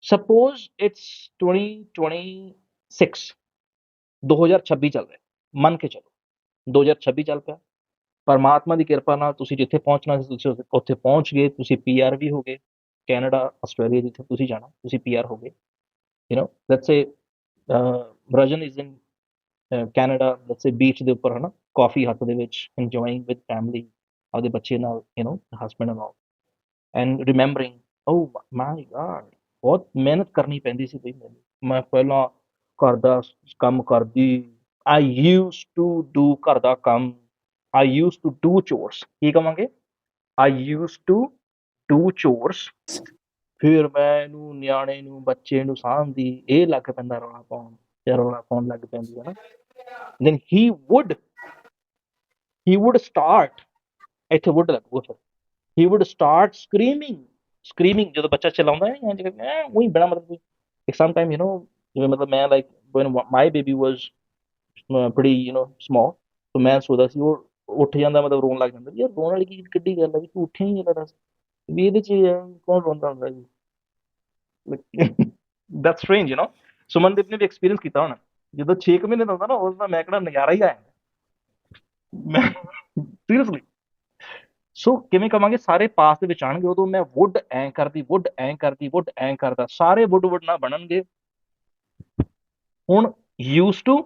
ਸਪੋਜ਼ ਇਟਸ 2026, 2026 ਚੱਲ ਰਿਹਾ, ਮੰਨ ਕੇ ਚਲੋ 2026 ਚੱਲ ਪਿਆ। ਪਰਮਾਤਮਾ ਦੀ ਕਿਰਪਾ ਨਾਲ ਤੁਸੀਂ ਜਿੱਥੇ ਪਹੁੰਚਣਾ ਸੀ ਤੁਸੀਂ ਉੱਥੇ ਪਹੁੰਚ ਗਏ, ਤੁਸੀਂ PR ਵੀ ਹੋ ਗਏ, ਕੈਨੇਡਾ, ਆਸਟ੍ਰੇਲੀਆ ਜਿੱਥੇ ਤੁਸੀਂ ਜਾਣਾ ਤੁਸੀਂ PR ਹੋ ਗਏ। Let's say Rajan is in Canada, let's say beach ਦੇ ਉੱਪਰ, ਹੈ ਨਾ, ਕਾਫੀ ਹੱਥ ਦੇ ਵਿੱਚ, ਇੰਜੋਇੰਗ ਵਿਦ ਫੈਮਿਲੀ, ਆਪਦੇ ਬੱਚੇ ਨਾਲ, husband and all, and remembering, oh my God, ਬਹੁਤ ਮਿਹਨਤ ਕਰਨੀ ਪੈਂਦੀ ਸੀ ਬਈ ਮੈਨੂੰ। ਮੈਂ ਪਹਿਲਾਂ ਘਰ ਦਾ ਕੰਮ ਕਰਦੀ, ਆਈ ਯੂਜ਼ ਟੂ ਡੂ ਘਰ ਦਾ ਕੰਮ, I used to do chores। ਕੀ ਕਵਾਂਗੇ? I used to do chores। ਫਿਰ ਮੈਂ ਇਹਨੂੰ, ਨਿਆਣੇ ਨੂੰ, ਬੱਚੇ ਨੂੰ ਸਾਂਭਦੀ, ਇਹ ਲੱਗ ਪੈਂਦਾ ਰੌਲਾ ਪਾਉਣ, ਜਾਂ ਰੌਲਾ ਪਾਉਣ ਲੱਗ ਪੈਂਦੀ ਹੈ ਨਾ। Then he would he would start, ਇੱਥੇ would ਲੱਗੂਗਾ ਫਿਰ, he would start screaming ਜਦੋਂ ਬੱਚਾ ਚਲਾਉਂਦਾ ਹੈ ਜਾਂ ਜਿਵੇਂ ਉਹੀ ਬੜਾ ਮਤਲਬ like sometime ਜਿਵੇਂ ਮਤਲਬ ਮੈਂ like when my baby was pretty small, so ਮੈਂ ਸੋਚਦਾ ਸੀ ਉਹ ਉੱਠ ਜਾਂਦਾ ਮਤਲਬ ਰੋਣ ਲੱਗ ਜਾਂਦਾ, ਯਾਰ ਰੋਣ ਵਾਲੀ ਕੀ ਕਿੱਡੀ ਗੱਲ ਹੈ ਵੀ ਤੂੰ ਉੱਠਿਆ ਹੀ ਨਹੀਂ ਦੱਸ ਵੀ ਇਹਦੇ ਚ ਕੌਣ ਰੋਂਦਾ ਹੁੰਦਾ ਜੀ that's strange ਸੁਮਨਦੀਪ ਨੇ ਵੀ ਐਕਸਪੀਰੀਅੰਸ ਕੀਤਾ ਹੋਣਾ, ਜਦੋਂ 6 ਮਹੀਨੇ ਦਾ ਹੁੰਦਾ ਨਾ ਉਸ ਦਾ ਮੈਂ ਕਿਹੜਾ ਨਜ਼ਾਰਾ ਹੀ ਆਇਆ ਮੈਂ ਸੀਰੀਅਸਲੀ। ਸੋ ਕਿਵੇਂ ਕਵਾਂਗੇ, ਸਾਰੇ ਪਾਸ ਦੇ ਵਿੱਚ ਆਣਗੇ, ਉਦੋਂ ਮੈਂ ਵੁੱਡ ਐਂ ਕਰਦੀ, ਵੁੱਡ ਐਂ ਕਰਦੀ, ਵੁੱਡ ਐਂ ਕਰਦਾ, ਸਾਰੇ ਵੁੱਡ ਨਾ ਬਣਨਗੇ। ਹੁਣ ਯੂਜ਼ ਟੂ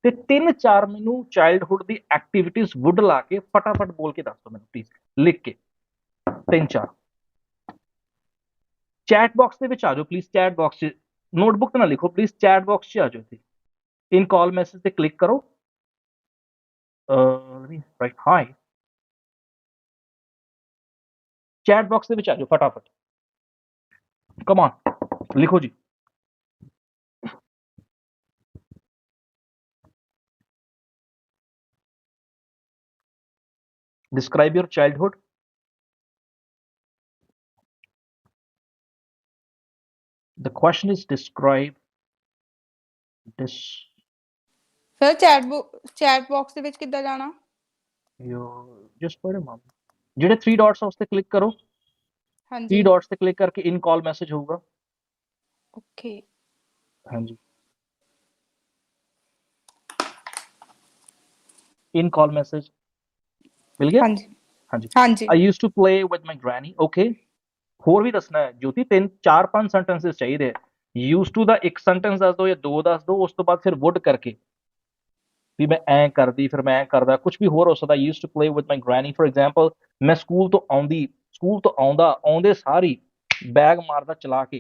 ਤੇ 3-4 ਮੈਨੂੰ ਚਾਈਲਡਹੁੱਡ ਦੀ ਐਕਟੀਵਿਟੀਜ਼ ਵੁੱਡ ਲਾ ਕੇ ਫਟਾਫਟ ਬੋਲ ਕੇ ਦੱਸ ਦਿਓ ਮੈਨੂੰ ਪਲੀਜ਼, ਲਿਖ ਕੇ 3-4। ਚੈਟ ਬਾਕਸ ਦੇ ਵਿੱਚ ਆ ਜਾਓ ਪਲੀਜ਼, ਚੈਟ ਬਾਕਸ 'ਚ ਨੋਟਬੁੱਕ ਤੇ ਨਾ ਲਿਖੋ ਪਲੀਜ਼, ਚੈਟ ਬਾਕਸ 'ਚ ਆ ਜਾਓ ਇੱਥੇ, ਇਨ ਕਾਲ ਮੈਸੇਜ ਤੇ ਕਲਿੱਕ ਕਰੋ, ਰਾਈਟ ਹਾਈ, ਚੈਟ ਬਾਕਸ ਦੇ ਵਿੱਚ ਆ ਜਾਓ ਫਟਾਫਟ, ਕਮ ਔਨ ਲਿਖੋ ਜੀ। Describe your childhood. The question is describe this sir chat box ਦੇ ਵਿੱਚ ਕਿੱਦਾਂ ਜਾਣਾ? your just put him up, ਜਿਹੜੇ 3 dots ਆ ਉਸ ਤੇ ਕਲਿੱਕ ਕਰੋ, 3 ਹਾਂਜੀ dots ਤੇ ਕਲਿੱਕ ਕਰਕੇ ਇਨ ਕਾਲ ਮੈਸੇਜ ਹੋਊਗਾ। ਓਕੇ ਹਾਂਜੀ, in call message ਮਿਲ ਗਿਆ। ਹਾਂਜੀ ਹਾਂਜੀ, ਹਾਂਜੀ I used to play with my granny, okay। ਹੋਰ ਵੀ ਦੱਸਣਾ ਹੈ ਜੋਤੀ, 3-4-5 sentences ਚਾਹੀਦੇ ਆ। used to ਦਾ ਇੱਕ sentence ਦੱਸ ਦਿਓ ਜਾਂ 2 ਦੱਸ ਦਿਓ, ਉਸ ਤੋਂ ਬਾਅਦ ਫਿਰ would ਕਰਕੇ ਵੀ ਮੈਂ ਐਂ ਕਰਦੀ, ਫਿਰ ਮੈਂ ਐਂ ਕਰਦਾ, ਕੁਝ ਵੀ ਹੋਰ ਹੋ ਸਕਦਾ। used to play with my granny, for example ਮੈਂ ਸਕੂਲ ਤੋਂ ਆਉਂਦੇ ਸਾਰੀ ਬੈਗ ਮਾਰਦਾ ਚਲਾ ਕੇ,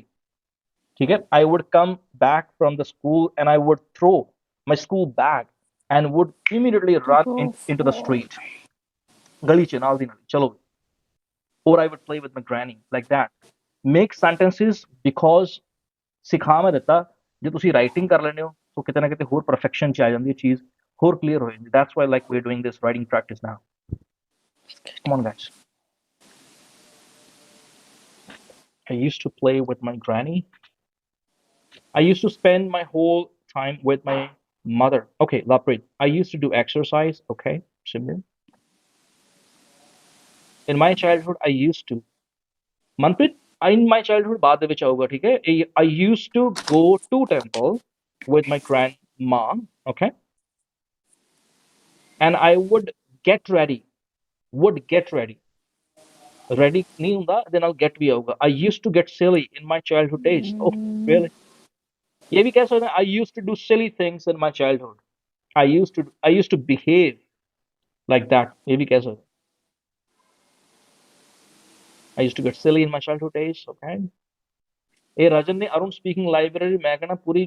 ਠੀਕ ਹੈ। I would come back from the school and I would throw my school bag and would immediately run into the street, ਗਲੀ ਚ ਨਾਲ ਦੀ ਨਾਲ ਚਲੋ, or I would play with my granny, like that। make sentences, because ਸਿਖਾ ਮੈਂ ਦਿੱਤਾ, ਜੇ ਤੁਸੀਂ ਰਾਈਟਿੰਗ ਕਰ ਲੈਂਦੇ ਹੋ ਤਾਂ ਕਿਤੇ ਨਾ ਕਿਤੇ ਹੋਰ ਪਰਫੈਕਸ਼ਨ ਚ ਆ ਜਾਂਦੀ ਹੈ ਚੀਜ਼, ਹੋਰ ਕਲੀਅਰ ਹੋ ਜਾਂਦੀ। that's why like we're doing this writing practice now, come on guys। I used to play with my granny, I used to spend my whole time with my mother, okay Laprit, I used to do exercise, okay Simran, in my childhood I used to, Manpreet, in my childhood ਬਾਅਦ ਦੇ ਵਿੱਚ ਆਊਗਾ, ਠੀਕ ਹੈ। I used to go to temple with my grandma, okay, and I would get ready, ready ਨਹੀਂ ਹੁੰਦਾ ਇਹਦੇ ਨਾਲ get ਵੀ ਆਊਗਾ। I used to get silly in my childhood days, oh really, ਇਹ ਵੀ ਕਹਿ ਸਕਦੇ I used to do silly things in my childhood, I used to behave like that, ਇਹ ਵੀ ਕਹਿ ਸਕਦੇ I used to get silly in my childhood days, okay। ਇਹ ਰਜਨ ਨੇ Arun speaking library ਮੈਂ ਕਹਿੰਦਾ ਪੂਰੀ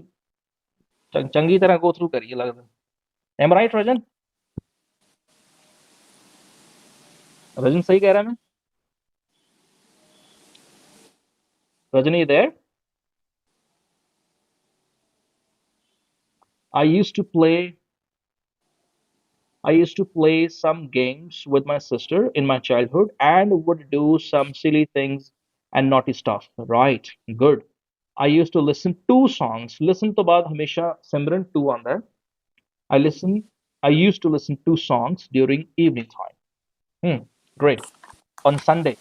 ਚੰਗੀ ਤਰ੍ਹਾਂ ਗੋ ਥਰੂ ਕਰੀਏ ਲੱਗਦਾ, am I right Rajan? Rajan ਸਹੀ ਕਹਿ ਰਿਹਾ ਮੈਂ? Rajan, are you there? I used to play some games with my sister in my childhood and would do some silly things and naughty stuff, right? Good। I used to listen to songs, listen to baad hamesha Simran 2 aanda hai, I used to listen to songs during evening time, great। on Sunday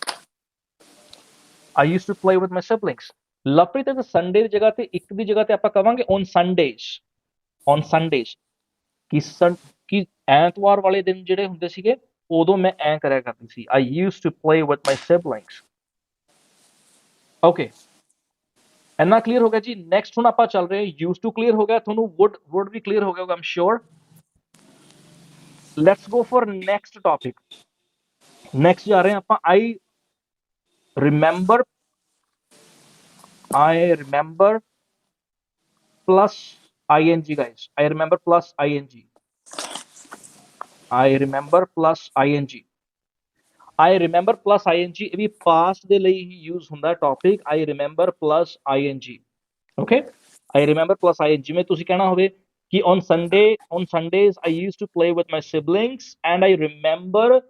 I used to play with my siblings, Lovepreet ਤੇ Sunday ਦੀ ਜਗ੍ਹਾ ਤੇ ਇੱਕ ਦੀ ਜਗ੍ਹਾ ਤੇ ਆਪਾਂ ਕਵਾਂਗੇ on Sundays ਕਿ ਐਤਵਾਰ ਵਾਲੇ ਦਿਨ ਜਿਹੜੇ ਹੁੰਦੇ ਸੀਗੇ ਉਦੋਂ ਮੈਂ ਐਂ ਕਰਿਆ ਕਰਦੀ ਸੀ, I used to play with my siblings, okay। ਇੰਨਾ ਕਲੀਅਰ ਹੋ ਗਿਆ ਜੀ। ਨੈਕਸਟ ਹੁਣ ਆਪਾਂ ਚੱਲ ਰਹੇ ਹਾਂ used to ਕਲੀਅਰ ਹੋ ਗਿਆ, ਤੁਹਾਨੂੰ would ਵੀ ਕਲੀਅਰ ਹੋ ਗਿਆ I'm sure। let's go for next topic। next ਜਾ ਰਹੇ ਹਾਂ ਆਪਾਂ I remember plus ing guys, I remember plus ing, I remember plus ing ਇਹ ਵੀ past ਦੇ ਲਈ ਹੀ use ਹੁੰਦਾ topic I remember plus ing, okay। I remember plus ing, ਜਿਵੇਂ ਤੁਸੀਂ ਕਹਿਣਾ ਹੋਵੇ कि on Sundays I used to play with my siblings and I remember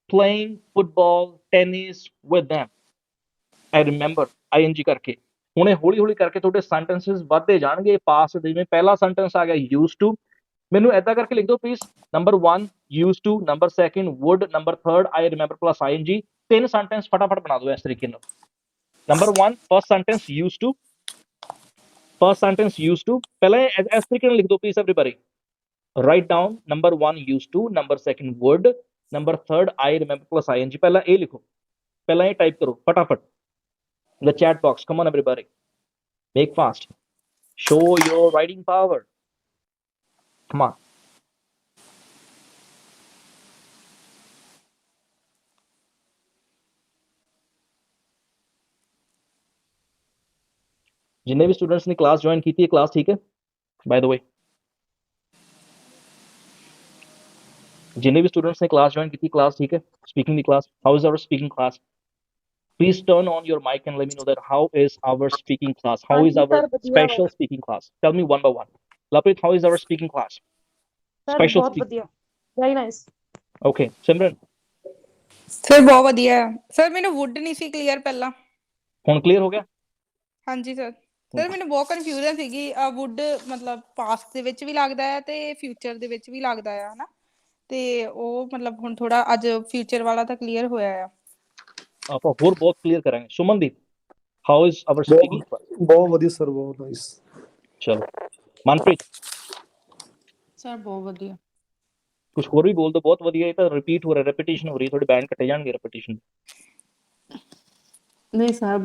playing football, tennis with them. I remember ing ਕਰਕੇ ਹੁਣੇ ਹੌਲੀ ਹੌਲੀ ਕਰਕੇ ਤੁਹਾਡੇ sentences ਵੱਧਦੇ ਜਾਣਗੇ past ਦੇ ਜਿਵੇਂ ਪਹਿਲਾ sentence ਆ ਗਿਆ used to ਮੈਨੂੰ ਏਦਾਂ ਕਰਕੇ ਲਿਖ ਦਿਓ please number 1 used to number 2 would number 3 I remember plus ing ਤਿੰਨ sentence ਫਟਾਫਟ ਬਣਾ ਦਿਓ ਇਸ ਤਰੀਕੇ ਨਾਲ number 1 first sentence used to ਪਹਿਲਾਂ ਇਸ ਤਰੀਕੇ ਨਾਲ ਲਿਖ ਦਿਓ please everybody write down number 1 used to number 2 would number 3 I remember plus ing ਪਹਿਲਾਂ ਇਹ ਲਿਖੋ ਪਹਿਲਾਂ ਇਹ ਟਾਈਪ ਕਰੋ ਫਟਾਫਟ the chat box come on everybody make fast show your writing power come on जिन्ने भी स्टूडेंट्स ने क्लास ज्वाइन की थी ये क्लास ठीक है बाय द वे जिन्ने भी स्टूडेंट्स ने क्लास ज्वाइन की थी क्लास ठीक है speaking the class how is our speaking class please turn on your mic and let me know that how is our speaking class how is our special speaking class tell me one by one Laprit how is our speaking class special speaking very nice okay Simran sir ਬਹੁਤ ਵਧੀਆ sir ਮੈਨੂੰ wood ਨਹੀਂ ਸੀ clear ਪਹਿਲਾਂ ਹੁਣ clear ਹੋ ਗਿਆ ਹਾਂਜੀ sir sir ਮੈਨੂੰ ਬਹੁਤ ਕਨਫਿਊਜ਼ਨ ਸੀਗੀ ਵੁੱਡ ਮਤਲਬ ਪਾਸਟ ਦੇ ਵਿੱਚ ਵੀ ਲੱਗਦਾ ਹੈ ਤੇ ਫਿਊਚਰ ਦੇ ਵਿੱਚ ਵੀ ਲੱਗਦਾ ਹੈ ਹਨਾ ਤੇ ਉਹ ਮਤਲਬ ਹੁਣ ਥੋੜਾ ਅੱਜ ਫਿਊਚਰ ਵਾਲਾ ਤਾਂ ਕਲੀਅਰ ਹੋਇਆ ਆ ਆਪਾਂ ਹੋਰ ਬਹੁਤ ਕਲੀਅਰ ਕਰਾਂਗੇ Sumandeep how is our speaking ਬਹੁਤ ਵਧੀਆ ਸਰ ਬਹੁਤ ਨਾਈਸ ਚਲੋ ਮਨਪ੍ਰੀਤ ਸਰ ਬਹੁਤ ਵਧੀਆ ਕੁਝ ਹੋਰ ਵੀ ਬੋਲ ਦੋ ਬਹੁਤ ਵਧੀਆ ਇਹ ਤਾਂ ਰਿਪੀਟ ਹੋ ਰਿਹਾ ਰੈਪੀਟੀਸ਼ਨ ਹੋ ਰਹੀ ਥੋੜੇ ਬੈਂਡ ਕੱਟੇ ਜਾਣਗੇ ਰੈਪੀਟੀਸ਼ਨ ਨਹੀਂ ਸਰ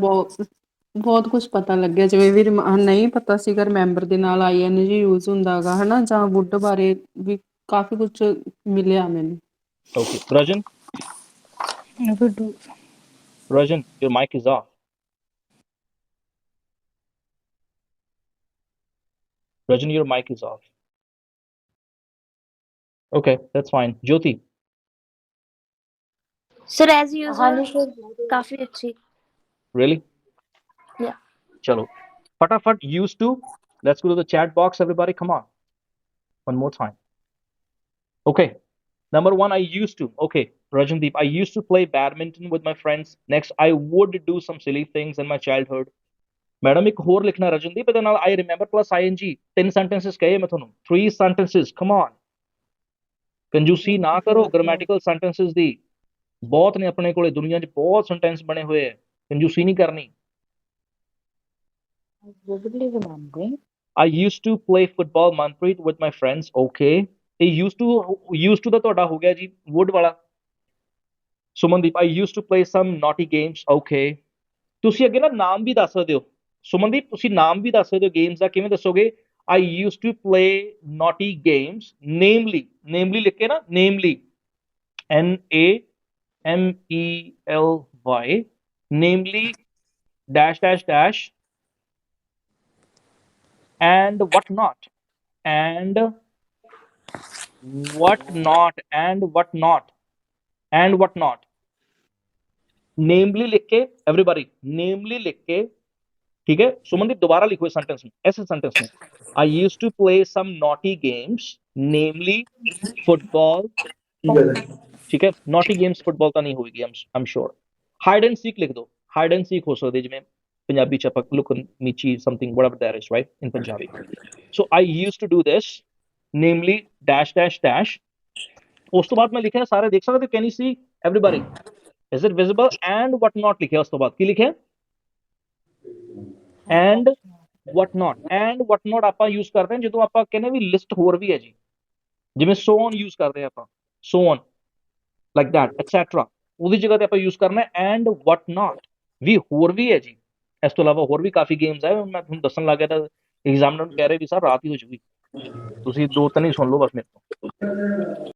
ਬਹੁਤ ਕੁਝ ਪਤਾ ਲੱਗਿਆ ਜਿਵੇਂ ਵੀ ਨਹੀਂ ਪਤਾ ਸੀਗਾ ਰਿਮੈਂਬਰ ਦੇ ਨਾਲ ING ਯੂਜ਼ ਹੁੰਦਾ ਹੈਗਾ ਹਨਾ ਜਾਂ ਵੁੱਡ ਬਾਰੇ ਵੀ ਕਾਫੀ ਕੁਝ ਮਿਲਿਆ ਮੈਨੂੰ okay Rajan your mic is off Rajan your mic is off okay that's fine Jyoti sir as usual काफी अच्छी really yeah chalo fatafat used to let's go to the chat box everybody come on one more time okay number 1 I used to okay Rajandeep I used to play badminton with my friends next I would do some silly things in my childhood madam ek ਹੋਰ ਲਿਖਣਾ Rajandeep ਇਹਦੇ ਨਾਲ I remember plus ing ਤਿੰਨ sentences ਕਹੇ ਮੈਂ ਤੁਹਾਨੂੰ 3 sentences come on ਕੰਜੂਸੀ ਨਾ ਕਰੋ grammatical sentences ਦੀ ਬਹੁਤ ਨੇ ਆਪਣੇ ਕੋਲੇ ਦੁਨੀਆ 'ਚ ਬਹੁਤ ਸੈਂਟੈਂਸ ਬਣੇ ਹੋਏ ਆ ਕੰਜੂਸੀ ਨਹੀਂ ਕਰਨੀ I used to play football Manpreet with my friends okay ਇਹ used to ਦਾ ਤੁਹਾਡਾ ਹੋ ਗਿਆ ਜੀ would ਵਾਲਾ Sumandeep I used to play some naughty games okay ਤੁਸੀਂ ਅੱਗੇ ਨਾ ਨਾਮ ਵੀ ਦੱਸ ਸਕਦੇ ਹੋ ਸੁਮਨਦੀਪ ਤੁਸੀਂ ਨਾਮ ਵੀ ਦੱਸ ਸਕਦੇ ਹੋ ਗੇਮਸ ਦਾ ਕਿਵੇਂ ਦੱਸੋਗੇ I used to play naughty games namely ਲਿਖ ਕੇ ਨਾ namely NAMELY namely dash dash dash and whatnot namely लिख के everybody namely लिख के ठीक है सुमनदीप दोबारा लिखो इस सेंटेंस में ऐसे सेंटेंस में I used to play some naughty games namely football ठीक है naughty games football ਤਾਂ ਨਹੀਂ ਹੋਏਗੀ I'm sure hide and seek ਲਿਖ ਦੋ hide and seek ਹੋ ਸਕਦੇ ਜਿਵੇਂ ਪੰਜਾਬੀ ਚ ਆਪਾਂ ਲੁਕਣ ਨੀਚੀ something whatever that is right in Punjabi so I used to do this namely dash dash dash ਉਸ ਤੋਂ ਬਾਅਦ ਮੈਂ ਲਿਖਿਆ ਸਾਰੇ ਦੇਖ ਸਕਦੇ can you see everybody is it visible and what not ਲਿਖਿਆ ਉਸ ਤੋਂ ਬਾਅਦ ਕੀ ਲਿਖਿਆ and what not ਆਪਾਂ ਯੂਜ਼ ਕਰਦੇ ਹਾਂ ਜਦੋਂ ਆਪਾਂ ਕਹਿੰਦੇ ਵੀ ਲਿਸਟ ਹੋਰ ਵੀ ਹੈ ਜੀ ਜਿਵੇਂ so on ਯੂਜ਼ ਕਰਦੇ ਹਾਂ ਆਪਾਂ so on like that etc ਉਹਦੀ ਜਗ੍ਹਾ ਤੇ ਆਪਾਂ ਯੂਜ਼ ਕਰਨਾ and what not ਵੀ ਹੋਰ ਵੀ ਹੈ ਜੀ ਇਸ ਤੋਂ ਇਲਾਵਾ ਹੋਰ ਵੀ ਕਾਫੀ ਗੇਮਸ ਹੈ ਮੈਂ ਤੁਹਾਨੂੰ ਦੱਸਣ ਲੱਗ ਗਿਆ ਤਾਂ ਐਗਜ਼ਾਮਨਰ ਕਹਿ ਰਹੇ ਵੀ ਸਰ ਰਾਤ ਹੀ ਹੋ ਜੂਗੀ ਤੁਸੀਂ 2 ਤਾਂ ਨਹੀਂ ਸੁਣ ਲਓ ਬਸ ਮੇਰੇ ਤੋਂ